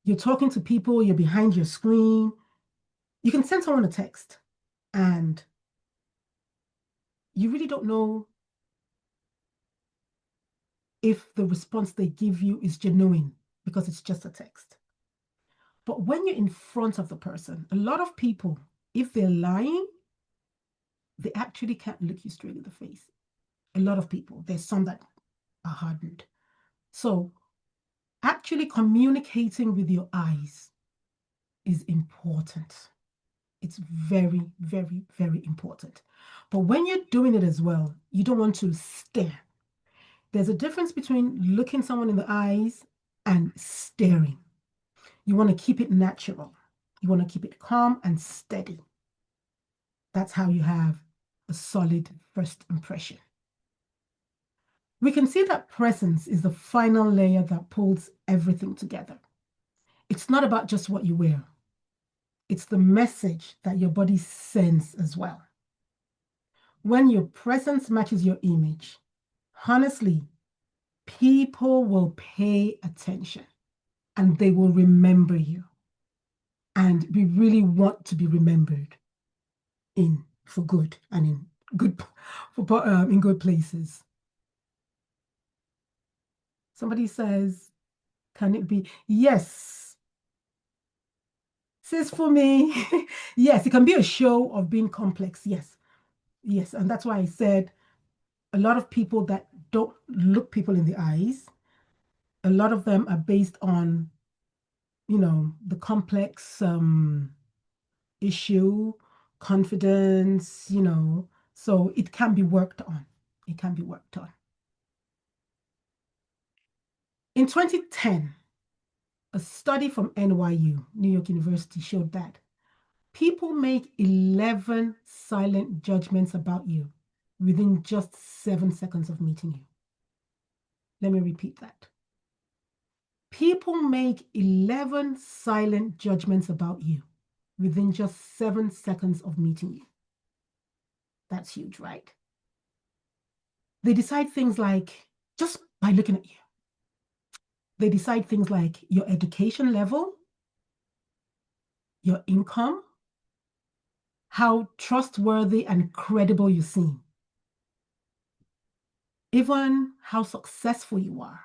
You're talking to people, you're behind your screen. You can send someone a text and you really don't know if the response they give you is genuine because it's just a text. But when you're in front of the person, a lot of people, if they're lying, they actually can't look you straight in the face. A lot of people, there's some that are hardened. So actually communicating with your eyes is important. It's very, very, very important. But when you're doing it as well, you don't want to stare. There's a difference between looking someone in the eyes and staring. You want to keep it natural. You want to keep it calm and steady. That's how you have a solid first impression. We can see that presence is the final layer that pulls everything together. It's not about just what you wear. It's the message that your body sends as well. When your presence matches your image, honestly, people will pay attention and they will remember you. And we really want to be remembered for good and in good places. Somebody says, can it be? Yes. Says for me, yes, it can be a show of being complex. Yes. Yes. And that's why I said a lot of people that don't look people in the eyes, a lot of them are based on, the complex issue, confidence, so it can be worked on. It can be worked on. In 2010, a study from NYU, New York University, showed that people make 11 silent judgments about you within just 7 seconds of meeting you. Let me repeat that. People make 11 silent judgments about you within just 7 seconds of meeting you. That's huge, right? They decide things like, just by looking at you. They decide things like your education level, your income, how trustworthy and credible you seem, even how successful you are.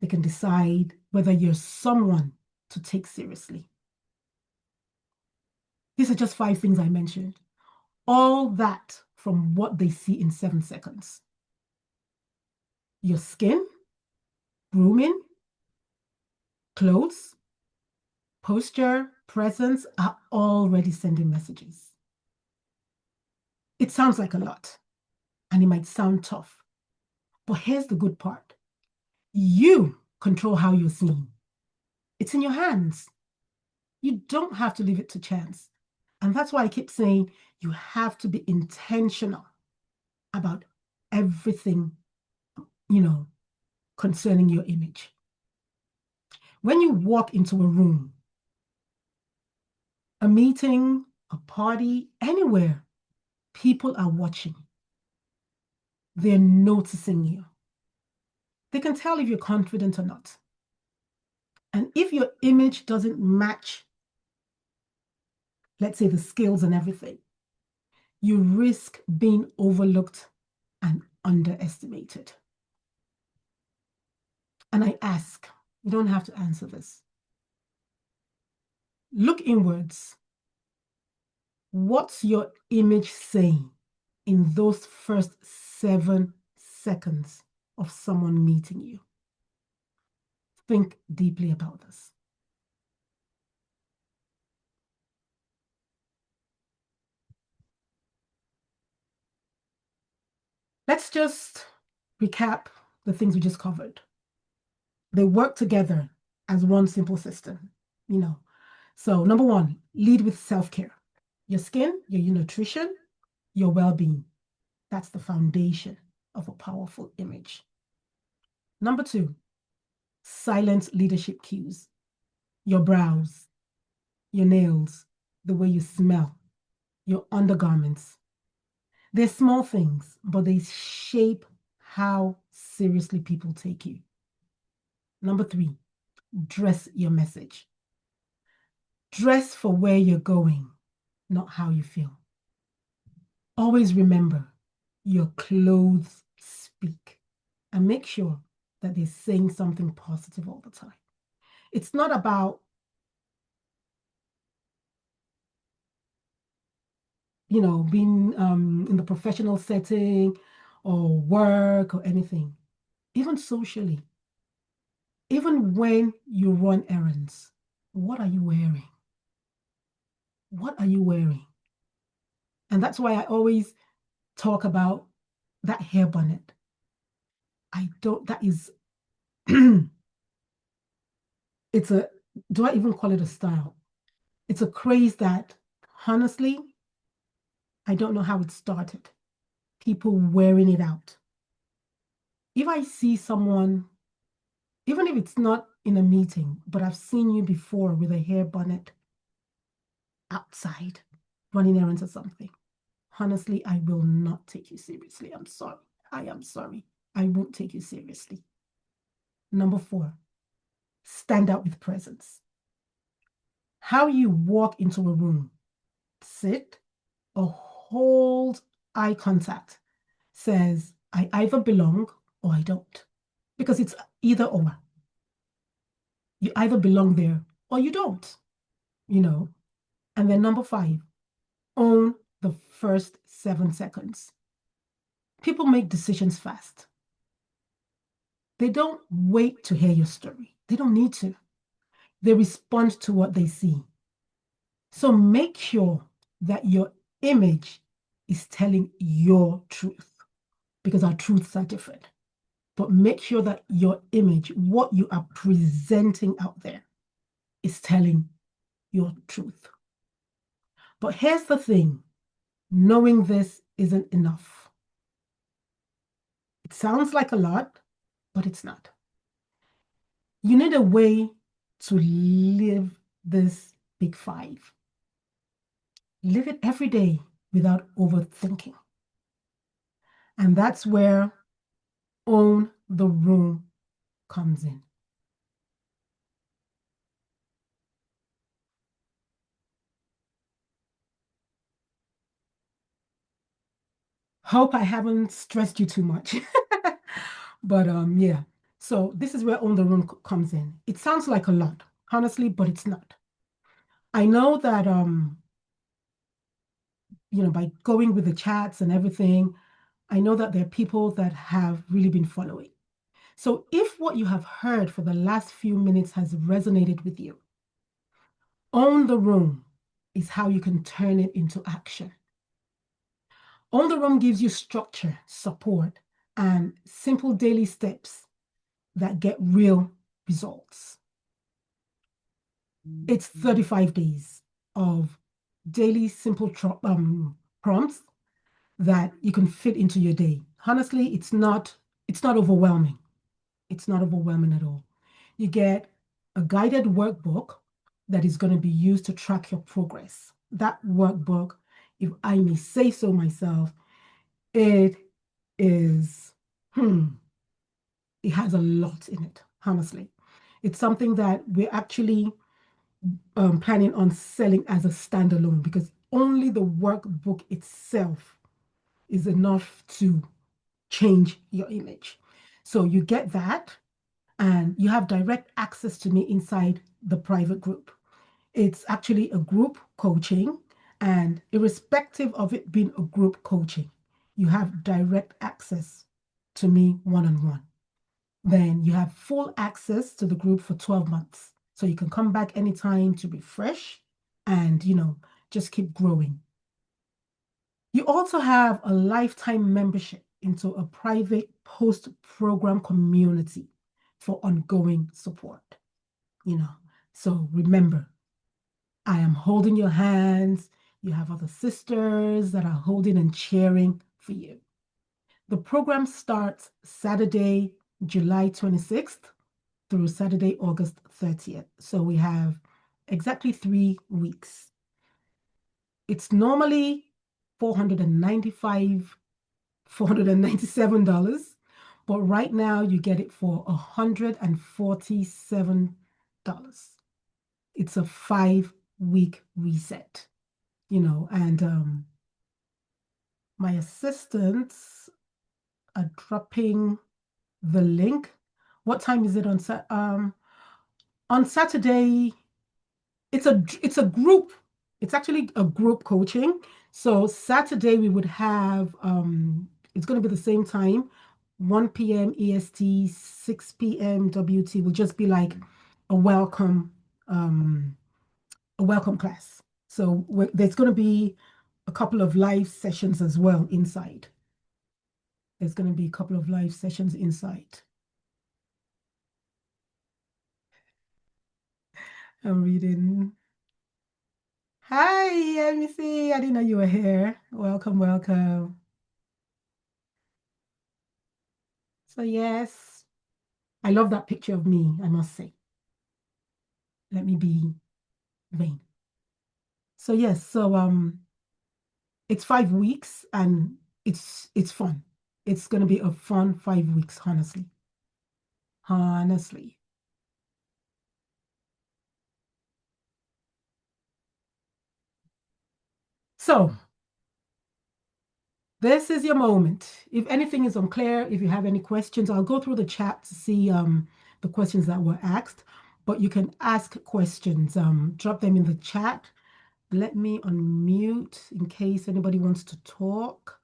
They can decide whether you're someone to take seriously. These are just 5 things I mentioned. All that from what they see in 7 seconds. Your skin, grooming, clothes, posture, presence are already sending messages. It sounds like a lot, and it might sound tough. But here's the good part. You control how you're seen. It's in your hands. You don't have to leave it to chance. And that's why I keep saying you have to be intentional about everything, concerning your image. When you walk into a room, a meeting, a party, anywhere, people are watching. They're noticing you. They can tell if you're confident or not. And if your image doesn't match, let's say, the skills and everything, you risk being overlooked and underestimated. And I ask, you don't have to answer this. Look inwards. What's your image saying in those first 7 seconds of someone meeting you? Think deeply about this. Let's just recap the things we just covered. They work together as one simple system, So number 1, lead with self-care. Your skin, your nutrition, your well-being. That's the foundation of a powerful image. Number 2, silent leadership cues. Your brows, your nails, the way you smell, your undergarments. They're small things, but they shape how seriously people take you. Number 3, dress your message. Dress for where you're going, not how you feel. Always remember, your clothes speak, and make sure that they're saying something positive all the time. It's not about, being in the professional setting or work or anything, even socially. Even when you run errands, what are you wearing? What are you wearing? And that's why I always talk about that hair bonnet. That is, do I even call it a style? It's a craze that, honestly, I don't know how it started. People wearing it out. If I see someone, even if it's not in a meeting, but I've seen you before with a hair bonnet outside, running errands or something, honestly, I will not take you seriously. I'm sorry. I am sorry. I won't take you seriously. Number 4, stand out with presence. How you walk into a room, sit or hold eye contact says, I either belong or I don't. Because it's either or. You either belong there or you don't, And then number 5, own the first 7 seconds. People make decisions fast. They don't wait to hear your story. They don't need to. They respond to what they see. So make sure that your image is telling your truth, because our truths are different. But make sure that your image, what you are presenting out there, is telling your truth. But here's the thing, knowing this isn't enough. It sounds like a lot, but it's not. You need a way to live this big 5. Live it every day without overthinking. And that's where own the room comes in. Hope I haven't stressed you too much. But yeah. So this is where own the room comes in. It sounds like a lot, honestly, but it's not. I know that by going with the chats and everything, I know that there are people that have really been following. So if what you have heard for the last few minutes has resonated with you, own the room is how you can turn it into action. Own the room gives you structure, support, and simple daily steps that get real results. It's 35 days of daily simple prompts that you can fit into your day. Honestly, it's not overwhelming. It's not overwhelming at all. You get a guided workbook that is going to be used to track your progress. That workbook, if I may say so myself, it is, it has a lot in it, honestly. It's something that we're actually planning on selling as a standalone because only the workbook itself is enough to change your image. So you get that, and you have direct access to me inside the private group. It's actually a group coaching, and irrespective of it being a group coaching, you have direct access to me one-on-one. Then you have full access to the group for 12 months. So you can come back anytime to refresh and, just keep growing. You also have a lifetime membership into a private post-program community for ongoing support. So remember, I am holding your hands. You have other sisters that are holding and cheering for you. The program starts Saturday, July 26th through Saturday, August 30th. So we have exactly 3 weeks. It's normally $497, but right now you get it for $147. It's a 5-week reset, and my assistants are dropping the link. What time is it on Saturday? It's a group. It's actually a group coaching. So Saturday we would have it's going to be the same time, 1 p.m. EST, 6 p.m. WT. Will just be like a welcome class. So there's going to be a couple of live sessions as well inside. There's going to be a couple of live sessions inside. I'm reading. Hi, MC. I didn't know you were here. Welcome, welcome. So yes, I love that picture of me, I must say. Let me be vain. So yes, it's 5 weeks and it's fun. It's gonna be a fun 5 weeks, honestly. Honestly. So this is your moment. If anything is unclear, if you have any questions, I'll go through the chat to see the questions that were asked, but you can ask questions. Drop them in the chat. Let me unmute in case anybody wants to talk.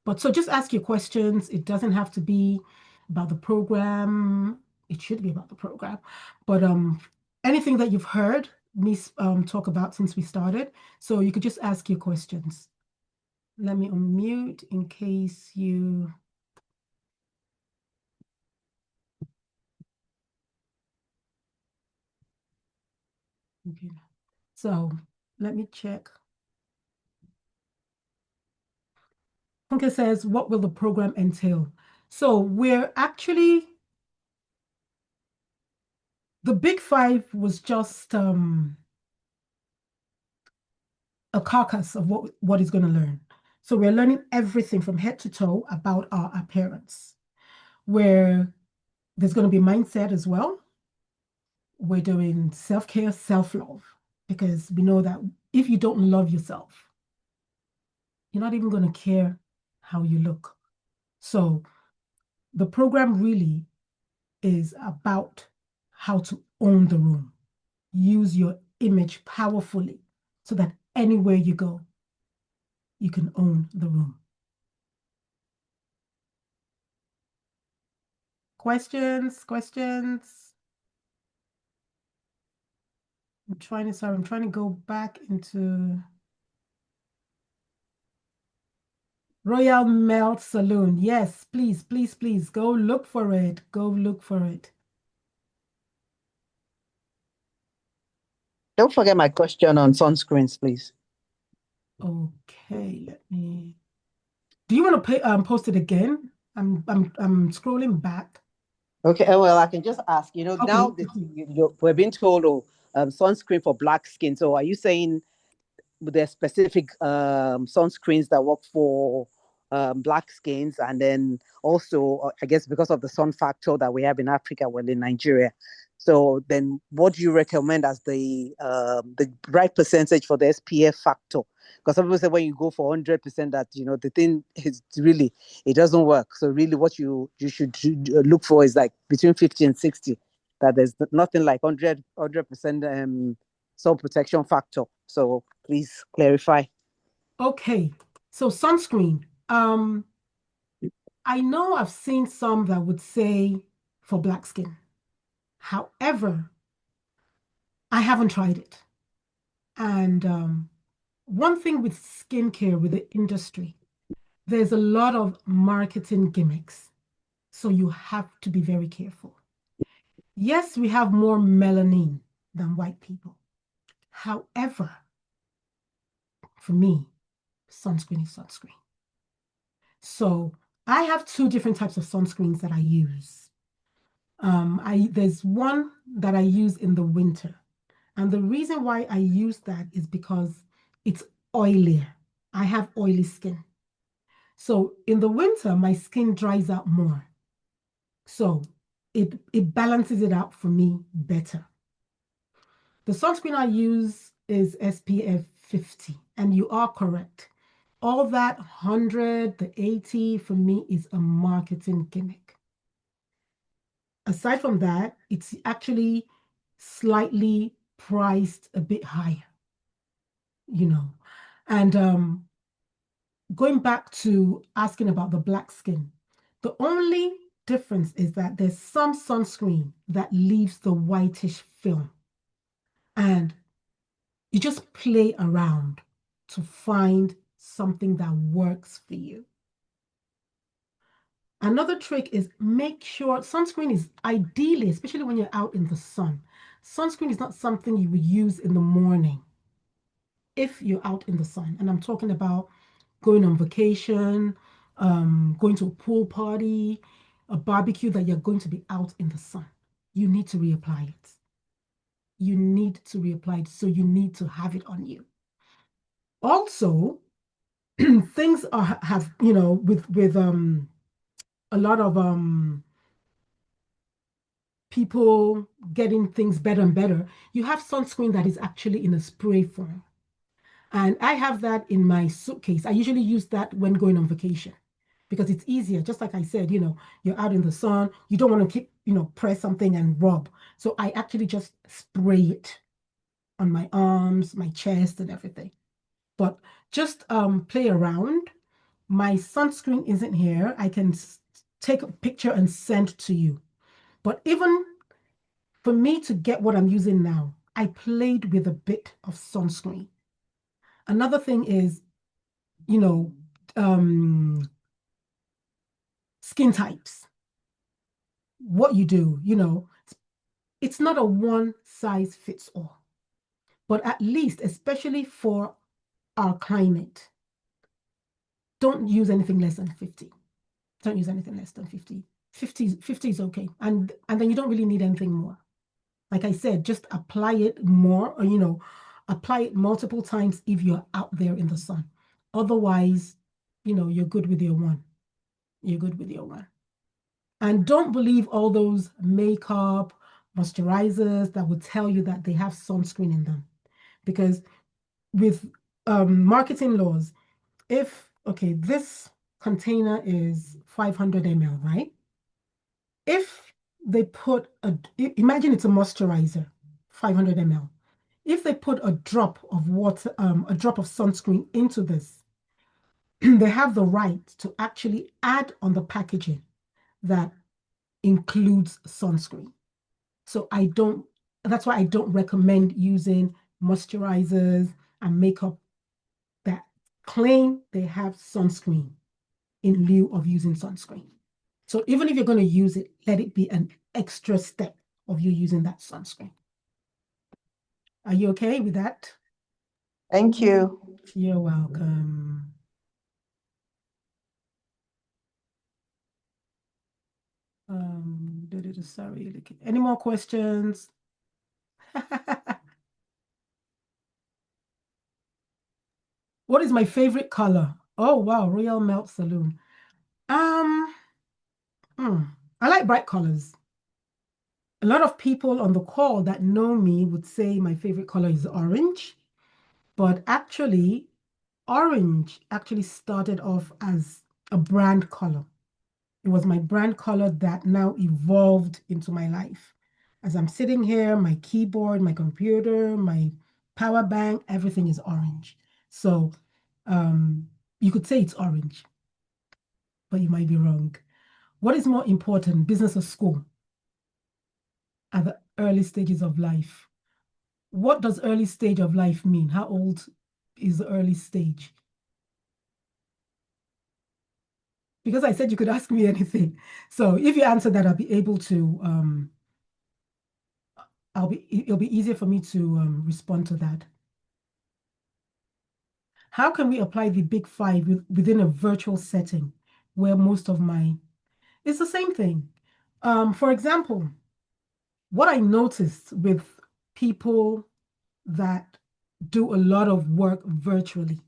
But so just ask your questions. It doesn't have to be about the program. It should be about the program. But anything that you've heard me talk about since we started. So you could just ask your questions. Let me unmute in case you... Okay. So let me check. Funke says, what will the program entail? So we're actually... The Big Five was just a carcass of what is going to learn. So we're learning everything from head to toe about our appearance, where there's going to be mindset as well. We're doing self-care, self-love, because we know that if you don't love yourself, you're not even going to care how you look. So the program really is about how to own the room, use your image powerfully so that anywhere you go, you can own the room. Questions? I'm trying to go back into Royal Melt Saloon. Yes, please, please, please go look for it. Go look for it. Don't forget my question on sunscreens, please. Okay, let me. Do you want to post it again? I'm scrolling back. Okay, well, I can just ask, Okay. now that we're being told, sunscreen for black skin. So are you saying there's specific sunscreens that work for black skins, and then also I guess because of the sun factor that we have in Africa, well, in Nigeria. So then, what do you recommend as the right percentage for the SPF factor? Because obviously, when you go for 100%, that the thing is really it doesn't work. So really, what you should look for is like between 50 and 60. That there's nothing like 100% sun protection factor. So please clarify. Okay, so sunscreen. I know I've seen some that would say for black skin. However, I haven't tried it. And one thing with skincare, with the industry, there's a lot of marketing gimmicks. So you have to be very careful. Yes, we have more melanin than white people. However, for me, sunscreen is sunscreen. So I have two different types of sunscreens that I use. There's one that I use in the winter. And the reason why I use that is because it's oilier. I have oily skin. So in the winter, my skin dries out more. So it balances it out for me better. The sunscreen I use is SPF 50, and you are correct. All that 100, the 80 for me is a marketing gimmick. Aside from that, it's actually slightly priced a bit higher, And going back to asking about the black skin, the only difference is that there's some sunscreen that leaves the whitish film. And you just play around to find something that works for you. Another trick is make sure sunscreen is ideally, especially when you're out in the sun, sunscreen is not something you would use in the morning if you're out in the sun. And I'm talking about going on vacation, going to a pool party, a barbecue that you're going to be out in the sun. You need to reapply it. You need to reapply it, so you need to have it on you. Also, things have with a lot of people getting things better and better. You have sunscreen that is actually in a spray form, and I have that in my suitcase. I usually use that when going on vacation because it's easier. Just like I said, you're out in the sun, you don't want to keep press something and rub, so I actually just spray it on my arms, my chest, and everything. But just play around. My sunscreen isn't here. I can take a picture and send to you. But even for me to get what I'm using now, I played with a bit of sunscreen. Another thing is, skin types. What you do, it's not a one size fits all. But at least, especially for our climate, don't use anything less than 50. Don't use anything less than 50. 50 is okay. And then you don't really need anything more. Like I said, just apply it more, or, apply it multiple times if you're out there in the sun. Otherwise, you're good with your one. You're good with your one. And don't believe all those makeup, moisturizers that would tell you that they have sunscreen in them. Because with marketing laws, okay, this container is 500 ml, right? If they put imagine it's a moisturizer, 500 ml. If they put a drop of water, a drop of sunscreen into this, they have the right to actually add on the packaging that includes sunscreen. So that's why I don't recommend using moisturizers and makeup that claim they have sunscreen in lieu of using sunscreen. So even if you're going to use it, let it be an extra step of you using that sunscreen. Are you okay with that? Thank you. You're welcome. Sorry. Any more questions? What is my favorite color? Oh wow, Royal Melt Saloon. I like bright colors. A lot of people on the call that know me would say my favorite color is orange, but actually, orange actually started off as a brand color. It was my brand color that now evolved into my life. As I'm sitting here, my keyboard, my computer, my power bank, everything is orange. So you could say it's orange, but you might be wrong. What is more important, business or school? At the early stages of life. What does early stage of life mean? How old is the early stage? Because I said you could ask me anything. So if you answer that, I'll be able to, it'll be easier for me to respond to that. How can we apply the big five within a virtual setting where most of it's the same thing. For example, what I noticed with people that do a lot of work virtually,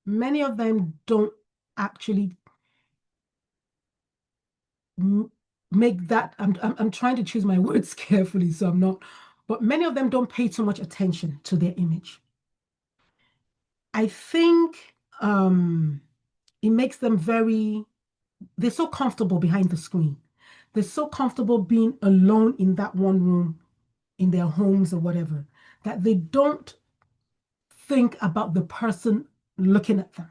many of them don't actually make that, I'm trying to choose my words carefully, so I'm not, but many of them don't pay too much attention to their image. I think it makes them they're so comfortable behind the screen. They're so comfortable being alone in that one room, in their homes or whatever, that they don't think about the person looking at them.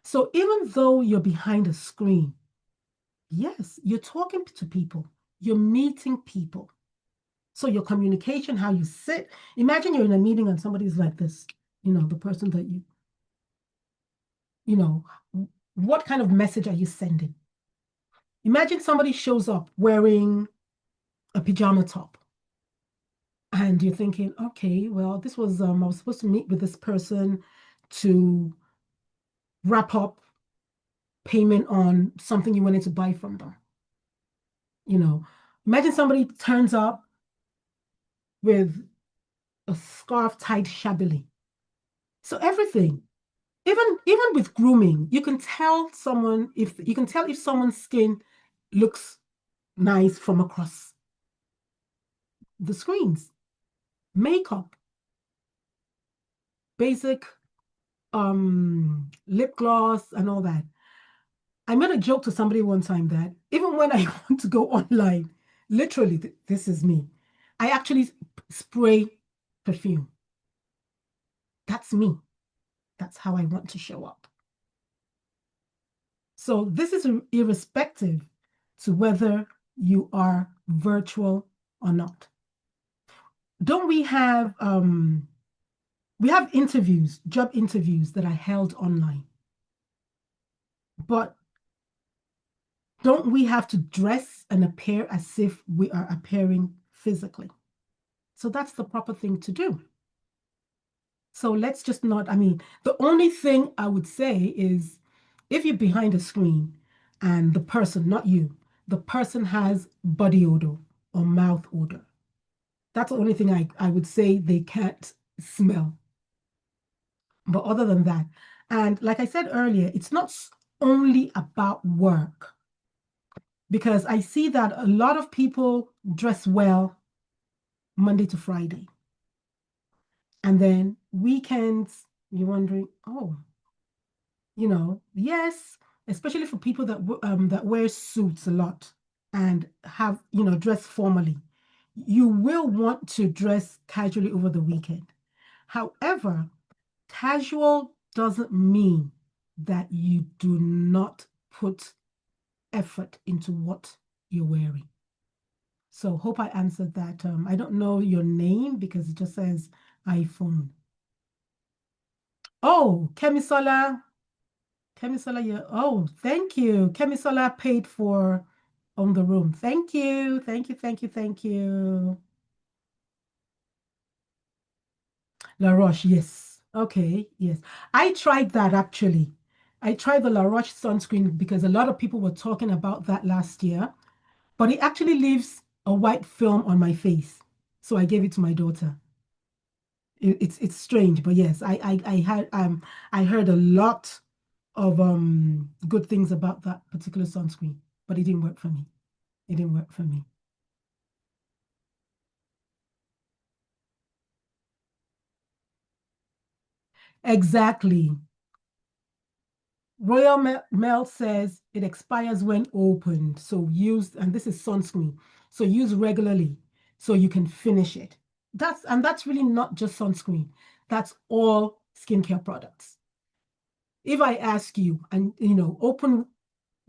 So even though you're behind a screen, yes, you're talking to people, you're meeting people. So your communication, how you sit, imagine you're in a meeting and somebody's like this, the person that what kind of message are you sending? Imagine somebody shows up wearing a pajama top. And you're thinking, okay, well, this was, I was supposed to meet with this person to wrap up payment on something you wanted to buy from them. Imagine somebody turns up with a scarf tied shabbily. So everything, even with grooming, you can tell if someone's skin looks nice from across the screens. Makeup, basic lip gloss and all that. I made a joke to somebody one time that even when I want to go online, literally, this is me, I actually spray perfume. That's me. That's how I want to show up. So this is irrespective to whether you are virtual or not. Don't we have interviews, job interviews that are held online? But don't we have to dress and appear as if we are appearing physically? So that's the proper thing to do. So let's just not, the only thing I would say is if you're behind a screen and the person, not you, the person has body odor or mouth odor, that's the only thing I would say they can't smell. But other than that, and like I said earlier, it's not only about work, because I see that a lot of people dress well Monday to Friday. And then weekends, you're wondering, oh, yes, especially for people that wear suits a lot and have, dress formally. You will want to dress casually over the weekend. However, casual doesn't mean that you do not put effort into what you're wearing. So hope I answered that. I don't know your name because it just says iPhone. Oh, Kemisola, yeah. Oh, thank you. Kemisola paid for on the room. Thank you. Thank you. Thank you. Thank you. La Roche, yes. Okay, yes. I tried that actually. I tried the La Roche sunscreen because a lot of people were talking about that last year, but it actually leaves a white film on my face. So I gave it to my daughter. It's strange, but yes, I heard a lot of good things about that particular sunscreen, but it didn't work for me. It didn't work for me. Exactly. Royal Mail says it expires when opened. So use, and this is sunscreen. So use regularly so you can finish it. That's really not just sunscreen. That's all skincare products. If I ask you and open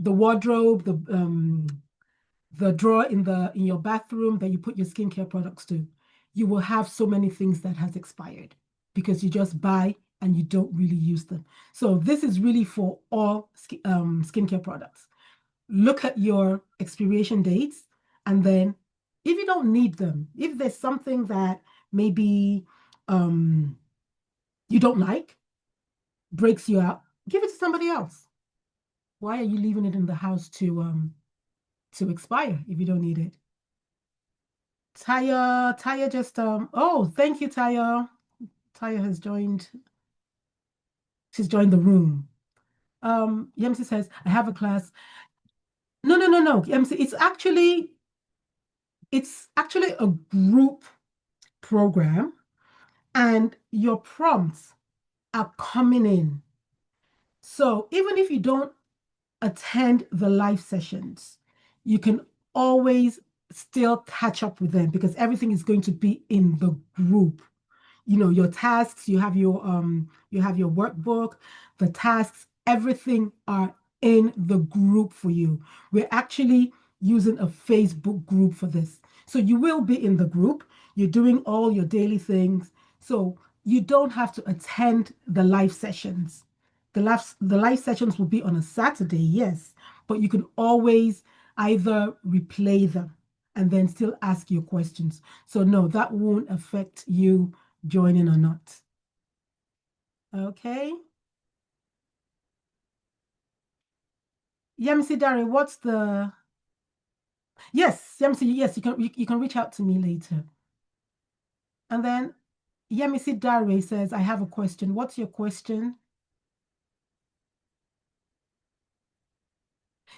the wardrobe, the drawer in your bathroom that you put your skincare products to, you will have so many things that has expired because you just buy and you don't really use them. So this is really for all skincare products. Look at your expiration dates, and then if you don't need them, if there's something that maybe you don't like, breaks you out, give it to somebody else. Why are you leaving it in the house to expire if you don't need it? Taya just oh, thank you, Taya. Taya has joined. She's joined the room. Yemsi says, I have a class. No. Yemsi, it's actually a group program, and your prompts are coming in. So even if you don't attend the live sessions, you can always still catch up with them because everything is going to be in the group. Your tasks, you have your workbook, the tasks, everything are in the group for you. We're actually using a Facebook group for this. So you will be in the group, you're doing all your daily things. So you don't have to attend the live sessions. The live sessions will be on a Saturday, yes, but you can always either replay them and then still ask your questions. So no, that won't affect you joining or not. Okay. Yemisi Dari, what's the... Yes, Yemisi, yes, you can reach out to me later. And then Yemisi Dari says, I have a question. What's your question?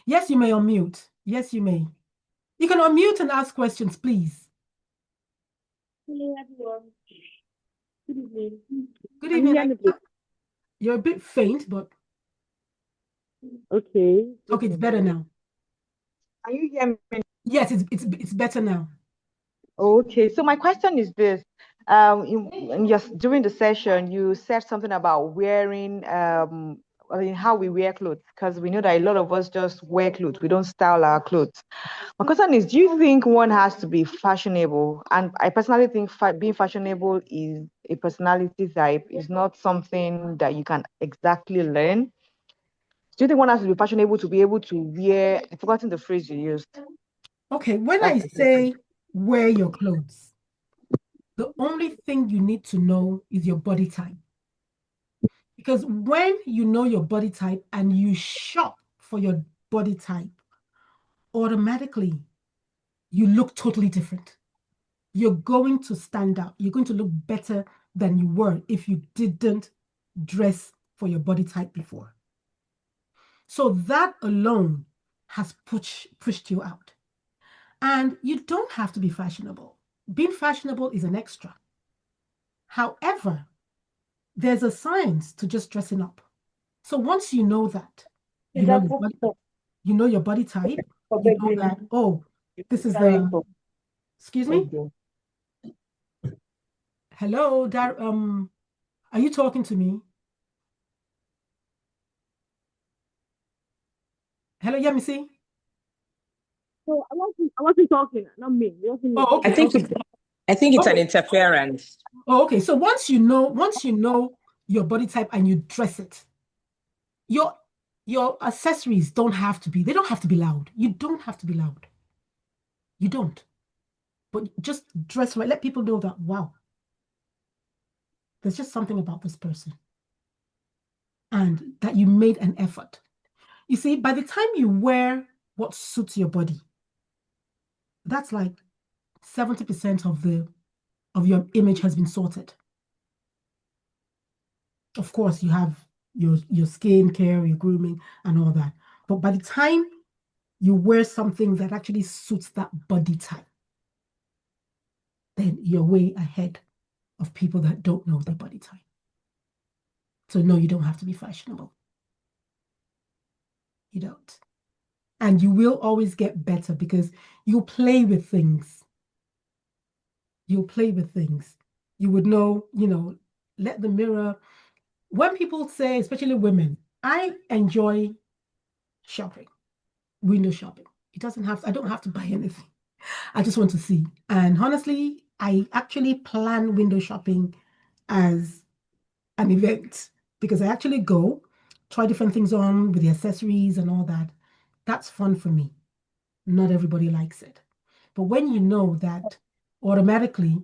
Yes, you may unmute. Yes, you may. You can unmute and ask questions, please. Hello, everyone. Good evening. Good Can you evening. hear me, please? You're a bit faint, but Okay. okay, it's better now. Can you hear me? Yes, it's better now. Okay. So my question is this. Just during the session, you said something about wearing, how we wear clothes, because we know that a lot of us just wear clothes. We don't style our clothes. My question is, do you think one has to be fashionable? And I personally think being fashionable is a personality type. It's not something that you can exactly learn. Do you think one has to be fashionable to be able to wear? I've forgotten the phrase you used. Okay, when I That's the question. say wear your clothes, the only thing you need to know is your body type. Because when you know your body type and you shop for your body type, automatically you look totally different. You're going to stand out. You're going to look better than you were if you didn't dress for your body type before. So that alone has pushed you out. And you don't have to be fashionable. Being fashionable is an extra. However, there's a science to just dressing up. So once you know that, you know your body type, you know that, oh, this is the, excuse me? Hello, are you talking to me? Hello, Yemisi? So I wasn't talking, not me. It wasn't me. Oh, okay. I think it's an Okay. interference. Oh, okay. So once you know your body type and you dress it, your accessories they don't have to be loud. You don't have to be loud. You don't. But just dress right. Let people know that, wow, there's just something about this person, and that you made an effort. You see, by the time you wear what suits your body, that's like 70% of your image has been sorted. Of course, you have your skin care, your grooming, and all that. But by the time you wear something that actually suits that body type, then you're way ahead of people that don't know their body type. So no, you don't have to be fashionable. You don't. And you will always get better because you play with things. You'll play with things. You would know, let the mirror. When people say, especially women, I enjoy shopping, window shopping. I don't have to buy anything. I just want to see. And honestly, I actually plan window shopping as an event because I actually go, try different things on with the accessories and all that. That's fun for me. Not everybody likes it. But when you know that automatically,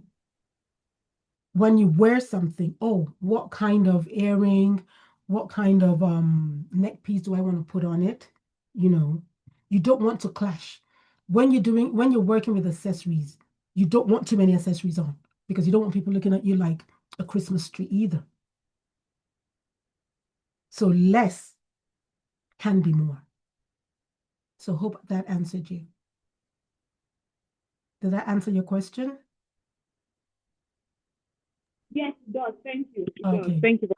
when you wear something, oh, what kind of earring, what kind of neck piece do I want to put on it? You don't want to clash. When you're working with accessories, you don't want too many accessories on because you don't want people looking at you like a Christmas tree either. So less can be more. So hope that answered you. Did that answer your question? Yes, it does. Thank you. It Okay. does. Thank you.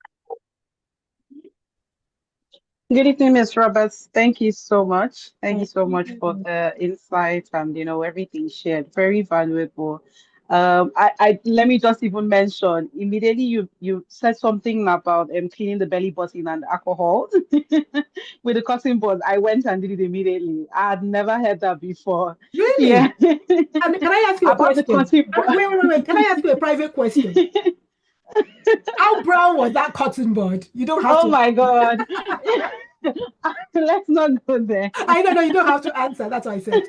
Good evening, Ms. Roberts. Thank you so much. Thank you Thank so much for you. the insight and everything shared. Very valuable. I let me just even mention immediately you said something about cleaning the belly button and alcohol with the cotton bud. I went and did it immediately. I had never heard that before. Really? Yeah. And can I ask you a About the question? cotton bud. Wait. Can I ask you a private question? How brown was that cotton bud? You don't have Oh to. my God. Let's not go there. I don't know. You don't have to answer. That's what I said.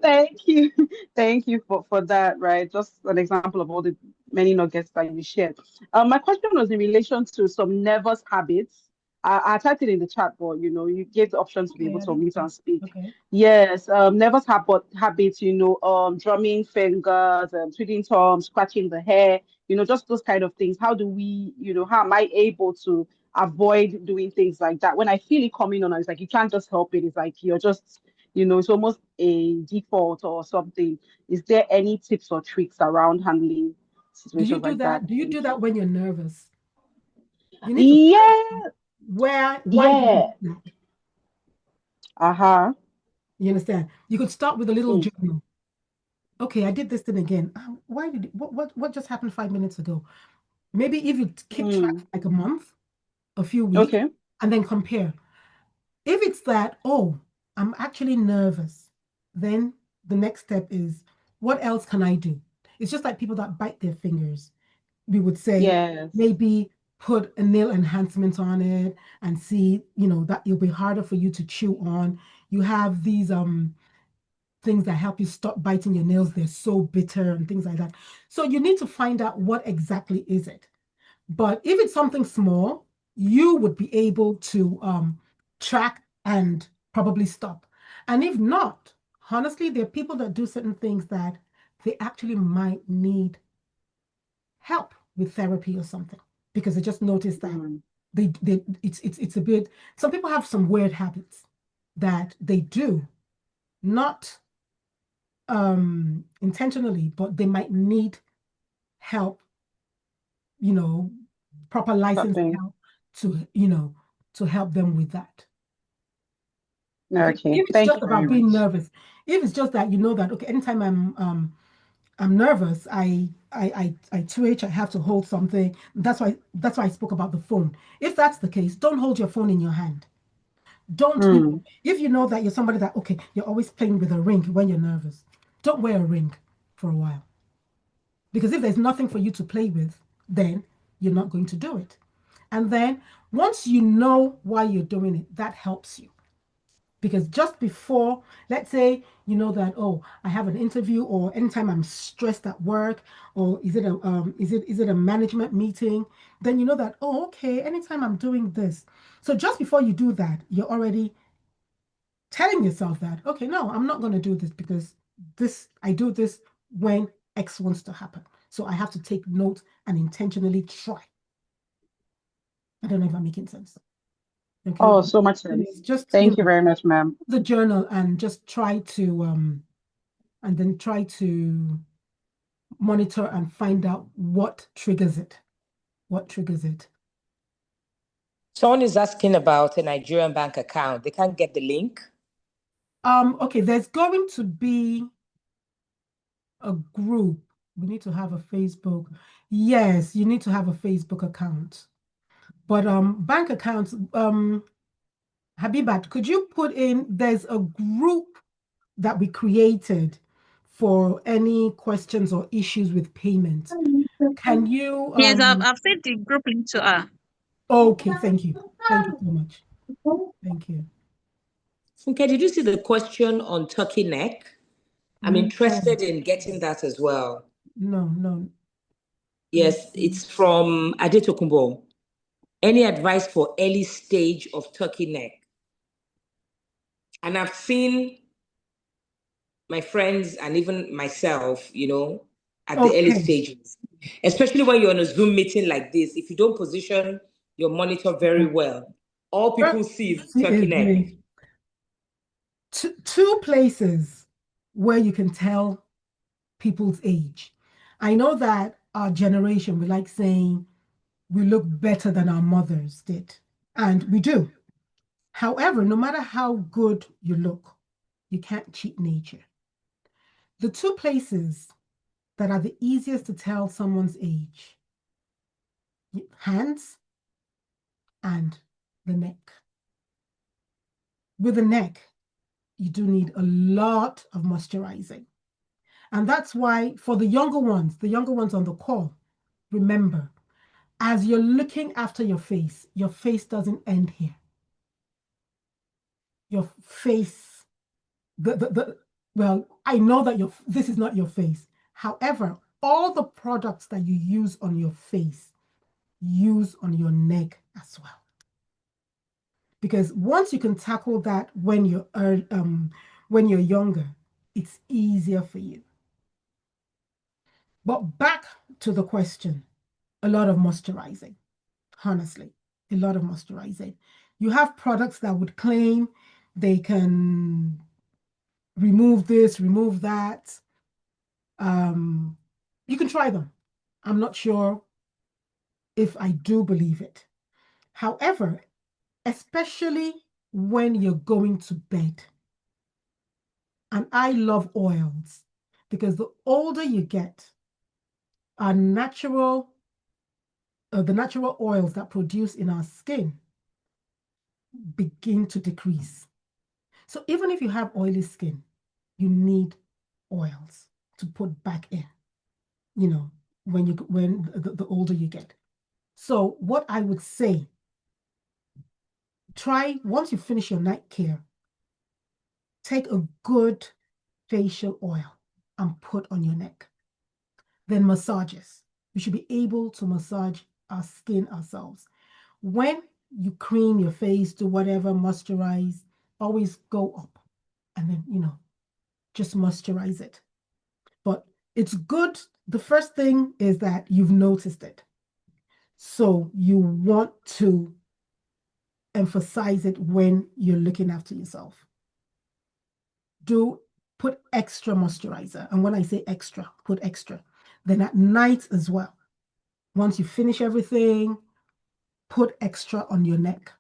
Thank you. Thank you for that, right? Just an example of all the many nuggets that you shared. My question was in relation to some nervous habits. I typed it in the chat, but you gave the option to be Okay, able I to didn't unmute see. and speak. Okay. Yes, nervous habits, drumming fingers, twiddling thumbs, scratching the hair, just those kind of things. How do we, how am I able to avoid doing things like that? When I feel it coming on, it's like you can't just help it. It's like you're just it's almost a default or something. Is there any tips or tricks around handling Do you situations do like that? that? Do you do Thank you. that when you're nervous? You need to Yeah, why do you yeah. do that? Uh-huh. You understand? You could start with a little Mm, journal. Okay, I did this thing again. Why did what just happened 5 minutes ago? Maybe if you keep track mm. for like a month, a few weeks, Okay. and then compare. If it's that, oh, I'm actually nervous, then the next step is what else can I do? It's just like people that bite their fingers. We would say Yes. maybe put a nail enhancement on it and see, that it'll be harder for you to chew on. You have these things that help you stop biting your nails. They're so bitter and things like that. So you need to find out what exactly is it. But if it's something small, you would be able to track and probably stop. And if not, honestly, there are people that do certain things that they actually might need help with therapy or something because they just notice that Mm, it's a bit. Some people have some weird habits that they do, not intentionally, but they might need help, you know, proper licensed stopping. help to help them with that. Okay. Okay. If it's Thank just you very about being much. nervous, if it's just that that okay, anytime I'm nervous, I twitch, I have to hold something. That's why I spoke about the phone. If that's the case, don't hold your phone in your hand. Don't, Mm, if you know that you're somebody that, okay, you're always playing with a ring when you're nervous, don't wear a ring for a while. Because if there's nothing for you to play with, then you're not going to do it. And then once you know why you're doing it, that helps you. Because just before, let's say you know that, oh, I have an interview, or anytime I'm stressed at work, or is it a management meeting, then you know that, oh, okay, anytime I'm doing this. So just before you do that, you're already telling yourself that, okay, no, I'm not going to do this because I do this when X wants to happen. So I have to take note and intentionally try. I don't know if I'm making sense. Okay. Oh, so much sense. Just, Thank you very much, ma'am. the journal and just try to and then try to monitor and find out what triggers it. What triggers it. Someone is asking about a Nigerian bank account. They can't get the link. Okay, there's going to be a group. We need to have a Facebook. Yes, you need to have a Facebook account. But bank accounts, Habibat, could you put in, there's a group that we created for any questions or issues with payment. Can you Yes, I've sent the group link to her. Okay, thank you. Thank you so much. Thank you. Funke, did you see the question on turkey neck? I'm interested in getting that as well. No. Yes, it's from Adetokunbo. Any advice for early stage of turkey neck? And I've seen my friends and even myself, at the early stages, especially when you're on a Zoom meeting like this, if you don't position your monitor very well, all people see is turkey neck. Two places where you can tell people's age. I know that our generation, we like saying we look better than our mothers did, and we do. However, no matter how good you look, you can't cheat nature. The two places that are the easiest to tell someone's age: hands and the neck. With the neck, you do need a lot of moisturizing. And that's why for the younger ones on the call, remember, as you're looking after your face doesn't end here. Your face, well, I know that this is not your face. However, all the products that you use on your face, use on your neck as well. Because once you can tackle that when you're younger, it's easier for you. But back to the question, a lot of moisturizing, honestly, a lot of moisturizing. You have products that would claim they can remove this, remove that. You can try them. I'm not sure if I do believe it. However, especially when you're going to bed, and I love oils because the older you get, the natural oils that produce in our skin begin to decrease. So even if you have oily skin, you need oils to put back in, when the older you get. So what I would say, try, once you finish your night care, take a good facial oil and put on your neck. Then massages. We should be able to massage our skin ourselves. When you cream your face, do whatever, moisturize, always go up and then, just moisturize it. But it's good. The first thing is that you've noticed it. So you want to emphasize it when you're looking after yourself. Put extra moisturizer. And when I say extra, put extra. Then at night as well, once you finish everything, put extra on your neck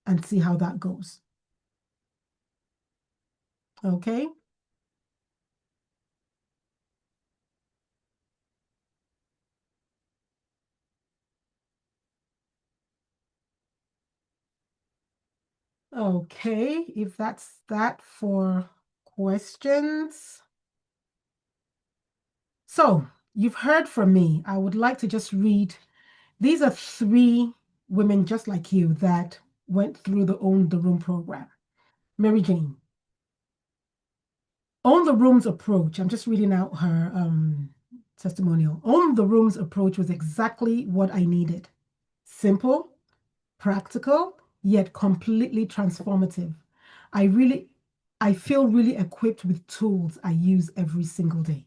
and see how that goes. Okay? Okay, if that's that for questions. So you've heard from me. I would like to just read. These are 3 women just like you that went through the Own the Room program. Mary Jane. Own the Room's approach, I'm just reading out her testimonial. Own the Room's approach was exactly what I needed. Simple, practical, yet completely transformative. I feel really equipped with tools I use every single day.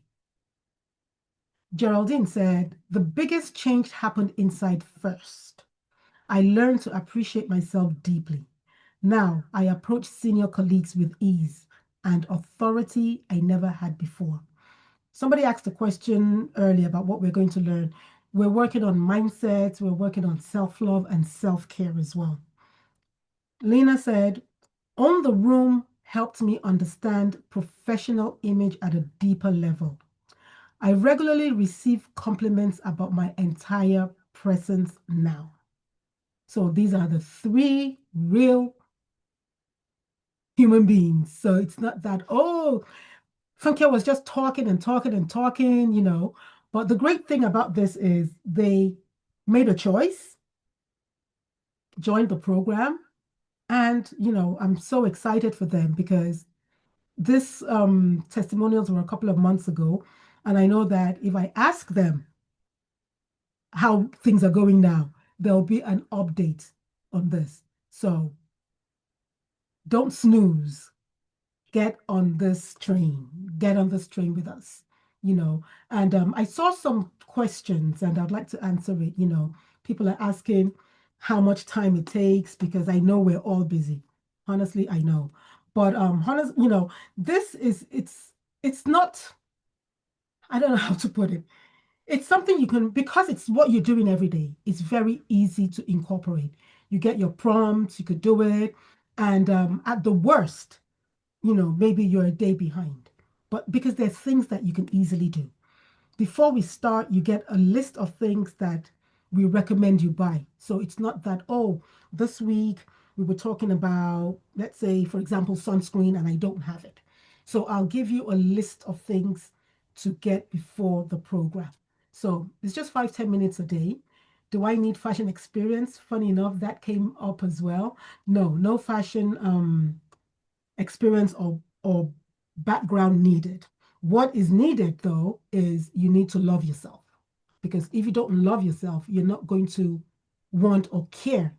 Geraldine said, the biggest change happened inside first. I learned to appreciate myself deeply. Now I approach senior colleagues with ease and authority I never had before. Somebody asked a question earlier about what we're going to learn. We're working on mindsets, we're working on self-love and self-care as well. Lena said, Own the Room helped me understand professional image at a deeper level. I regularly receive compliments about my entire presence now. So these are the 3 real human beings. So it's not that, oh, Funke was just talking and talking and talking, you know. But the great thing about this is they made a choice, joined the program, and, you know, I'm so excited for them because this testimonials were a couple of months ago. And I know that if I ask them how things are going now, there'll be an update on this. So don't snooze. Get on this train. Get on this train with us, you know. And I saw some questions and I'd like to answer it. You know, people are asking how much time it takes because I know we're all busy. Honestly, I know. But you know, this is it's not, I don't know how to put it. It's something you can, because it's what you're doing every day, it's very easy to incorporate. You get your prompts, you could do it. And at the worst, you know, maybe you're a day behind. But because there's things that you can easily do. Before we start, you get a list of things that we recommend you buy. So it's not that, oh, this week we were talking about, let's say, for example, sunscreen, and I don't have it. So I'll give you a list of things to get before the program. So it's just 5-10 minutes a day. Do I need fashion experience? Funny enough, that came up as well. No fashion experience or background needed. What is needed, though, is you need to love yourself. Because if you don't love yourself, you're not going to want or care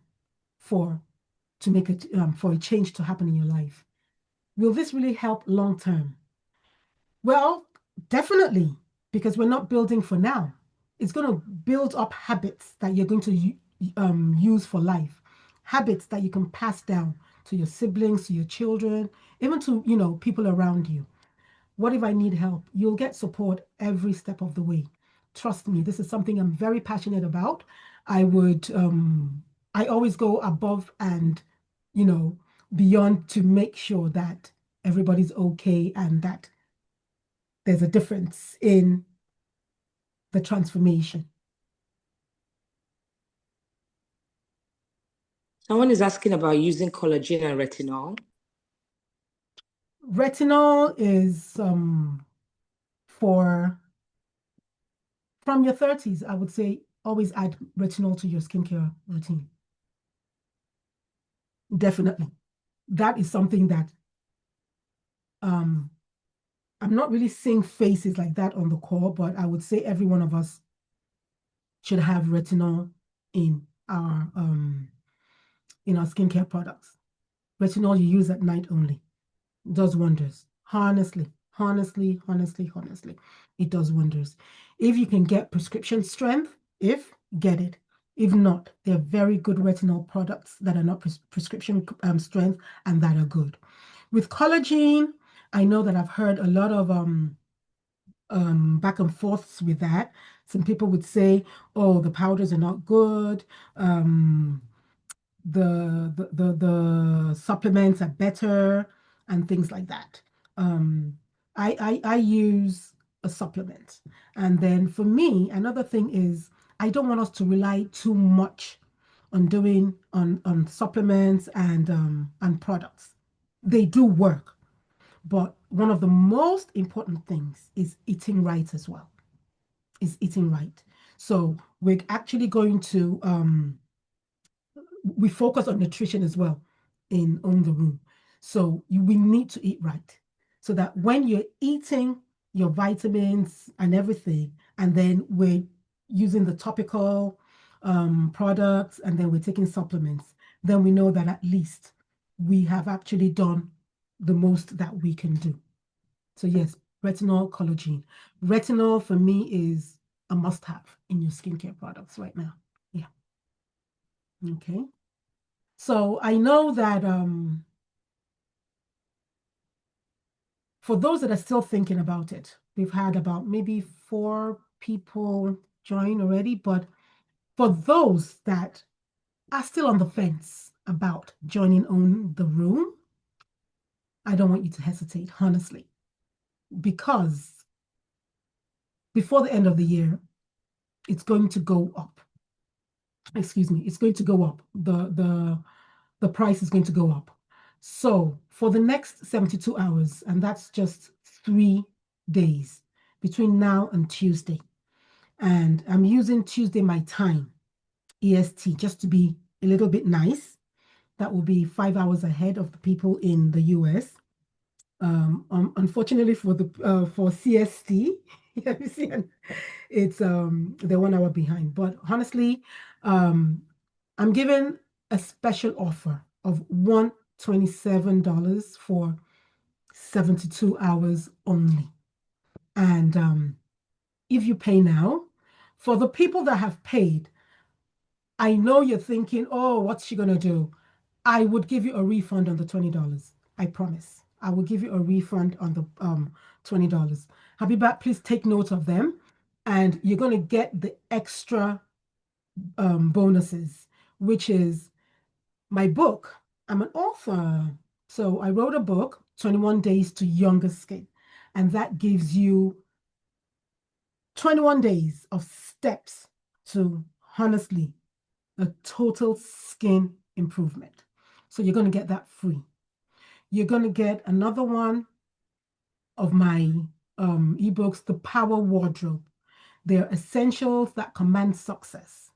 for a change to happen in your life. Will this really help long term? Well, definitely, because we're not building for now. It's going to build up habits that you're going to use for life, habits that you can pass down to your siblings, to your children, even to, you know, people around you. What if I need help? You'll get support every step of the way. Trust me, this is something I'm very passionate about. I always go above and, you know, beyond to make sure that everybody's okay and that there's a difference in the transformation. Someone is asking about using collagen and retinol. Retinol is from your 30s, I would say always add retinol to your skincare routine. Definitely. That is something that I'm not really seeing faces like that on the call, but I would say every one of us should have retinol in our skincare products. Retinol you use at night only. It does wonders. Honestly, it does wonders. If you can get prescription strength, get it. If not, there are very good retinol products that are not prescription strength and that are good. With collagen, I know that I've heard a lot of back and forths with that. Some people would say, oh, the powders are not good. The supplements are better and things like that. I use a supplement. And then for me, another thing is I don't want us to rely too much on doing on supplements and products. They do work, but one of the most important things is eating right as well. Is eating right. So we're actually going to we focus on nutrition as well in Own the Room. So we need to eat right so that when you're eating your vitamins and everything, and then we're using the topical products, and then we're taking supplements, then we know that at least we have actually done the most that we can do. So yes, retinol, collagen. Retinol for me is a must-have in your skincare products right now. Yeah. Okay. So I know that for those that are still thinking about it, we've had about maybe 4 people join already, but for those that are still on the fence about joining on the room, I don't want you to hesitate, honestly, because before the end of the year, it's going to go up. Excuse me, it's going to go up. The price is going to go up. So for the next 72 hours, and that's just 3 days between now and Tuesday, and I'm using Tuesday my time, EST, just to be a little bit nice. That will be 5 hours ahead of the people in the US. Unfortunately for CST, yeah, you see, it's they're 1 hour behind. But honestly, I'm giving a special offer of $127 for 72 hours only. And if you pay now, for the people that have paid, I know you're thinking, oh, what's she gonna do? I would give you a refund on the $20. I promise. I will give you a refund on the $20. Habiba, please take note of them, and you're gonna get the extra bonuses, which is my book. I'm an author. So I wrote a book, 21 Days to Younger Skin, and that gives you 21 days of steps to honestly a total skin improvement. So you're going to get that free. You're going to get another one of my ebooks, The Power Wardrobe. They're essentials that command success.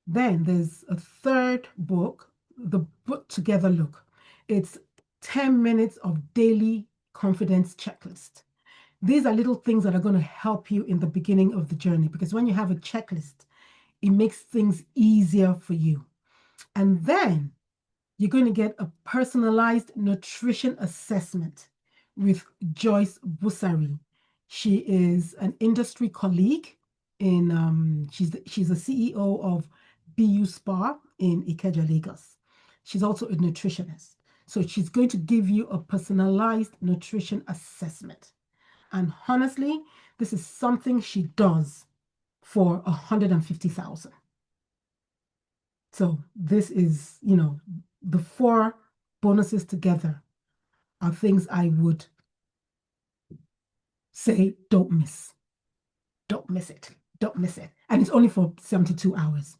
Then there's a third book, The Put Together Look. It's 10 minutes of daily confidence checklist. These are little things that are going to help you in the beginning of the journey, because when you have a checklist, it makes things easier for you. And then you're going to get a personalized nutrition assessment with Joyce Busari. She is an industry colleague in she's a CEO of BU Spa in Ikeja, Lagos. She's also a nutritionist. So she's going to give you a personalized nutrition assessment. And honestly, this is something she does for 150,000. So this is, the 4 bonuses together are things I would say don't miss. Don't miss it. Don't miss it. And it's only for 72 hours.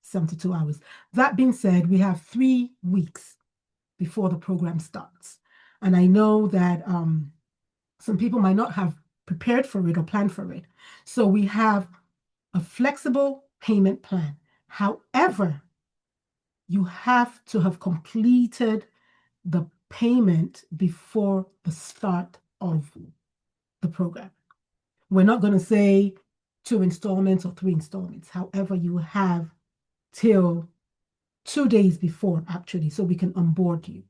72 hours. That being said, we have 3 weeks before the program starts. And I know that some people might not have prepared for it or planned for it. So we have a flexible payment plan. However, you have to have completed the payment before the start of the program. We're not going to say 2 installments or 3 installments. However, you have till 2 days before, actually, so we can onboard you.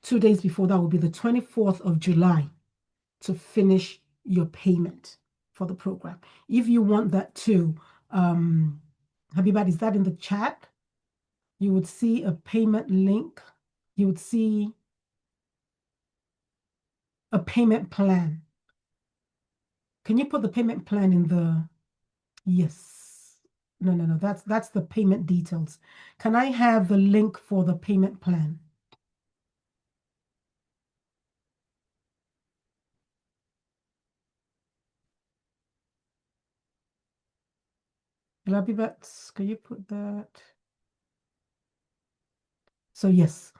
2 days before, that will be the 24th of July, to finish your payment for the program. If you want that too, Habibat, is that in the chat? You would see a payment link. You would see a payment plan. Can you put the payment plan in the, yes. No, that's the payment details. Can I have the link for the payment plan? Elabibet, can you put that? So yes,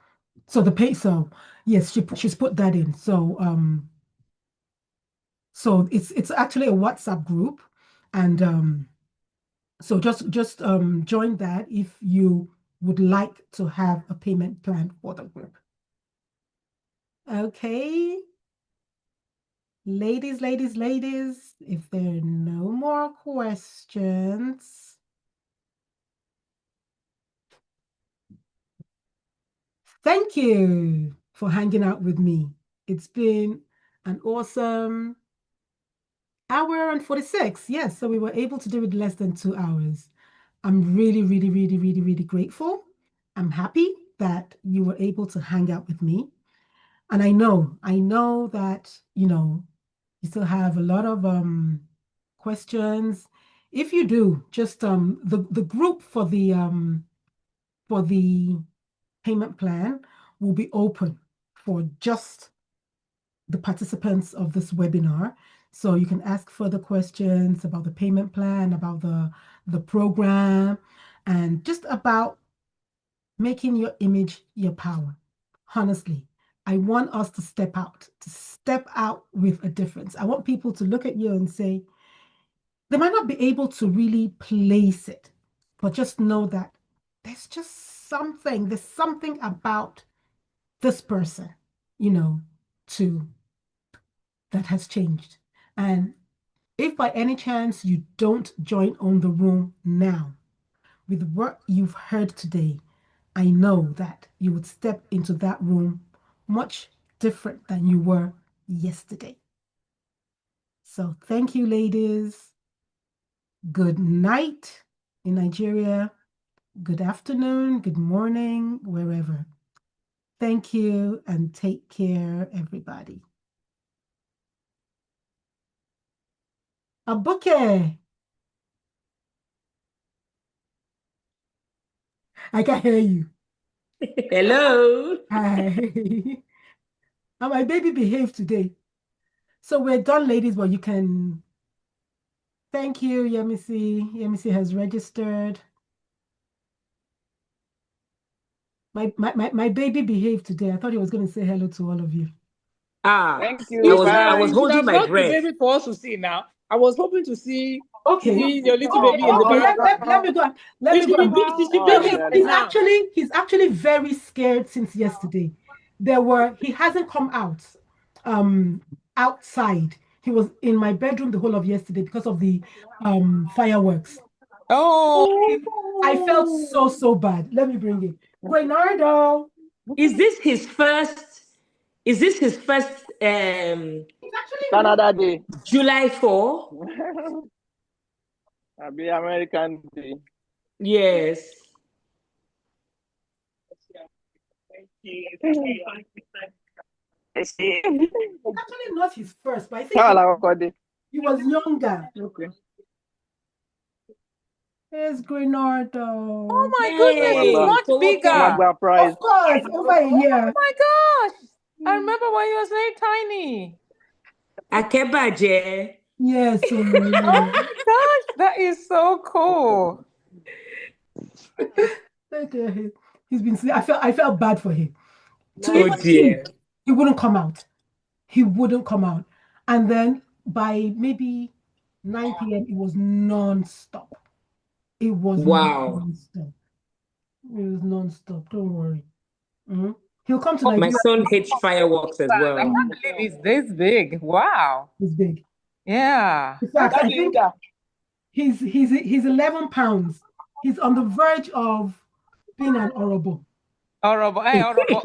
so the pay, so yes, she's put that in. So it's actually a WhatsApp group, and so just join that if you would like to have a payment plan for the group. Okay. Ladies, if there are no more questions, thank you for hanging out with me. It's been an awesome hour and 46. Yes, so we were able to do it less than 2 hours. I'm really, really, really, really, really grateful. I'm happy that you were able to hang out with me. And I know that, you still have a lot of questions. If you do, just the group for the payment plan will be open for just the participants of this webinar. So you can ask further questions about the payment plan, about the program, and just about making your image your power. Honestly, I want us to step out with a difference. I want people to look at you and say, they might not be able to really place it, but just know that there's something about this person, to that has changed. And if by any chance you don't join on the room now, with what you've heard today, I know that you would step into that room much different than you were yesterday. So thank you, ladies. Good night in Nigeria. Good afternoon, good morning, wherever. Thank you and take care, everybody. Abuke. I can hear you. Hello. Hi. And my baby behaved today. So we're done, ladies, but you can. Thank you, Yemisi. Yemisi has registered. My baby behaved today. I thought he was going to say hello to all of you. Thank you. I was You should holding have my brought the breath. baby for us to see now. I was hoping to see Okay. your little baby in the Okay. background. Let me go. Let me go. She should be happy now. He's actually very scared since yesterday. He hasn't come out outside. He was in my bedroom the whole of yesterday because of the fireworks. Oh, I felt so bad. Let me bring it. Reynardo. Is this his first? Is this his first? Canada Day. July 4. Happy American Day. Yes. It's actually not his first, but I think he was younger. Okay. Here's Grenardo. oh my goodness, he's much bigger. Of course, over a year. Oh my gosh. I remember when you were very tiny. Akebaje. Yes. Oh my gosh, that is so cool. Okay. He's been. I felt bad for him. Oh dear. He wouldn't come out. He wouldn't come out. And then by maybe 9 p.m. it was non-stop. It was Wow. non-stop. It was non-stop. Don't worry. He'll come to My Nigeria. son hates fireworks as I well. can't believe he's this big. Wow. He's big. Yeah. In fact, I think he's 11 pounds. He's on the verge of being an Orobo. Horrible. Hey, horrible.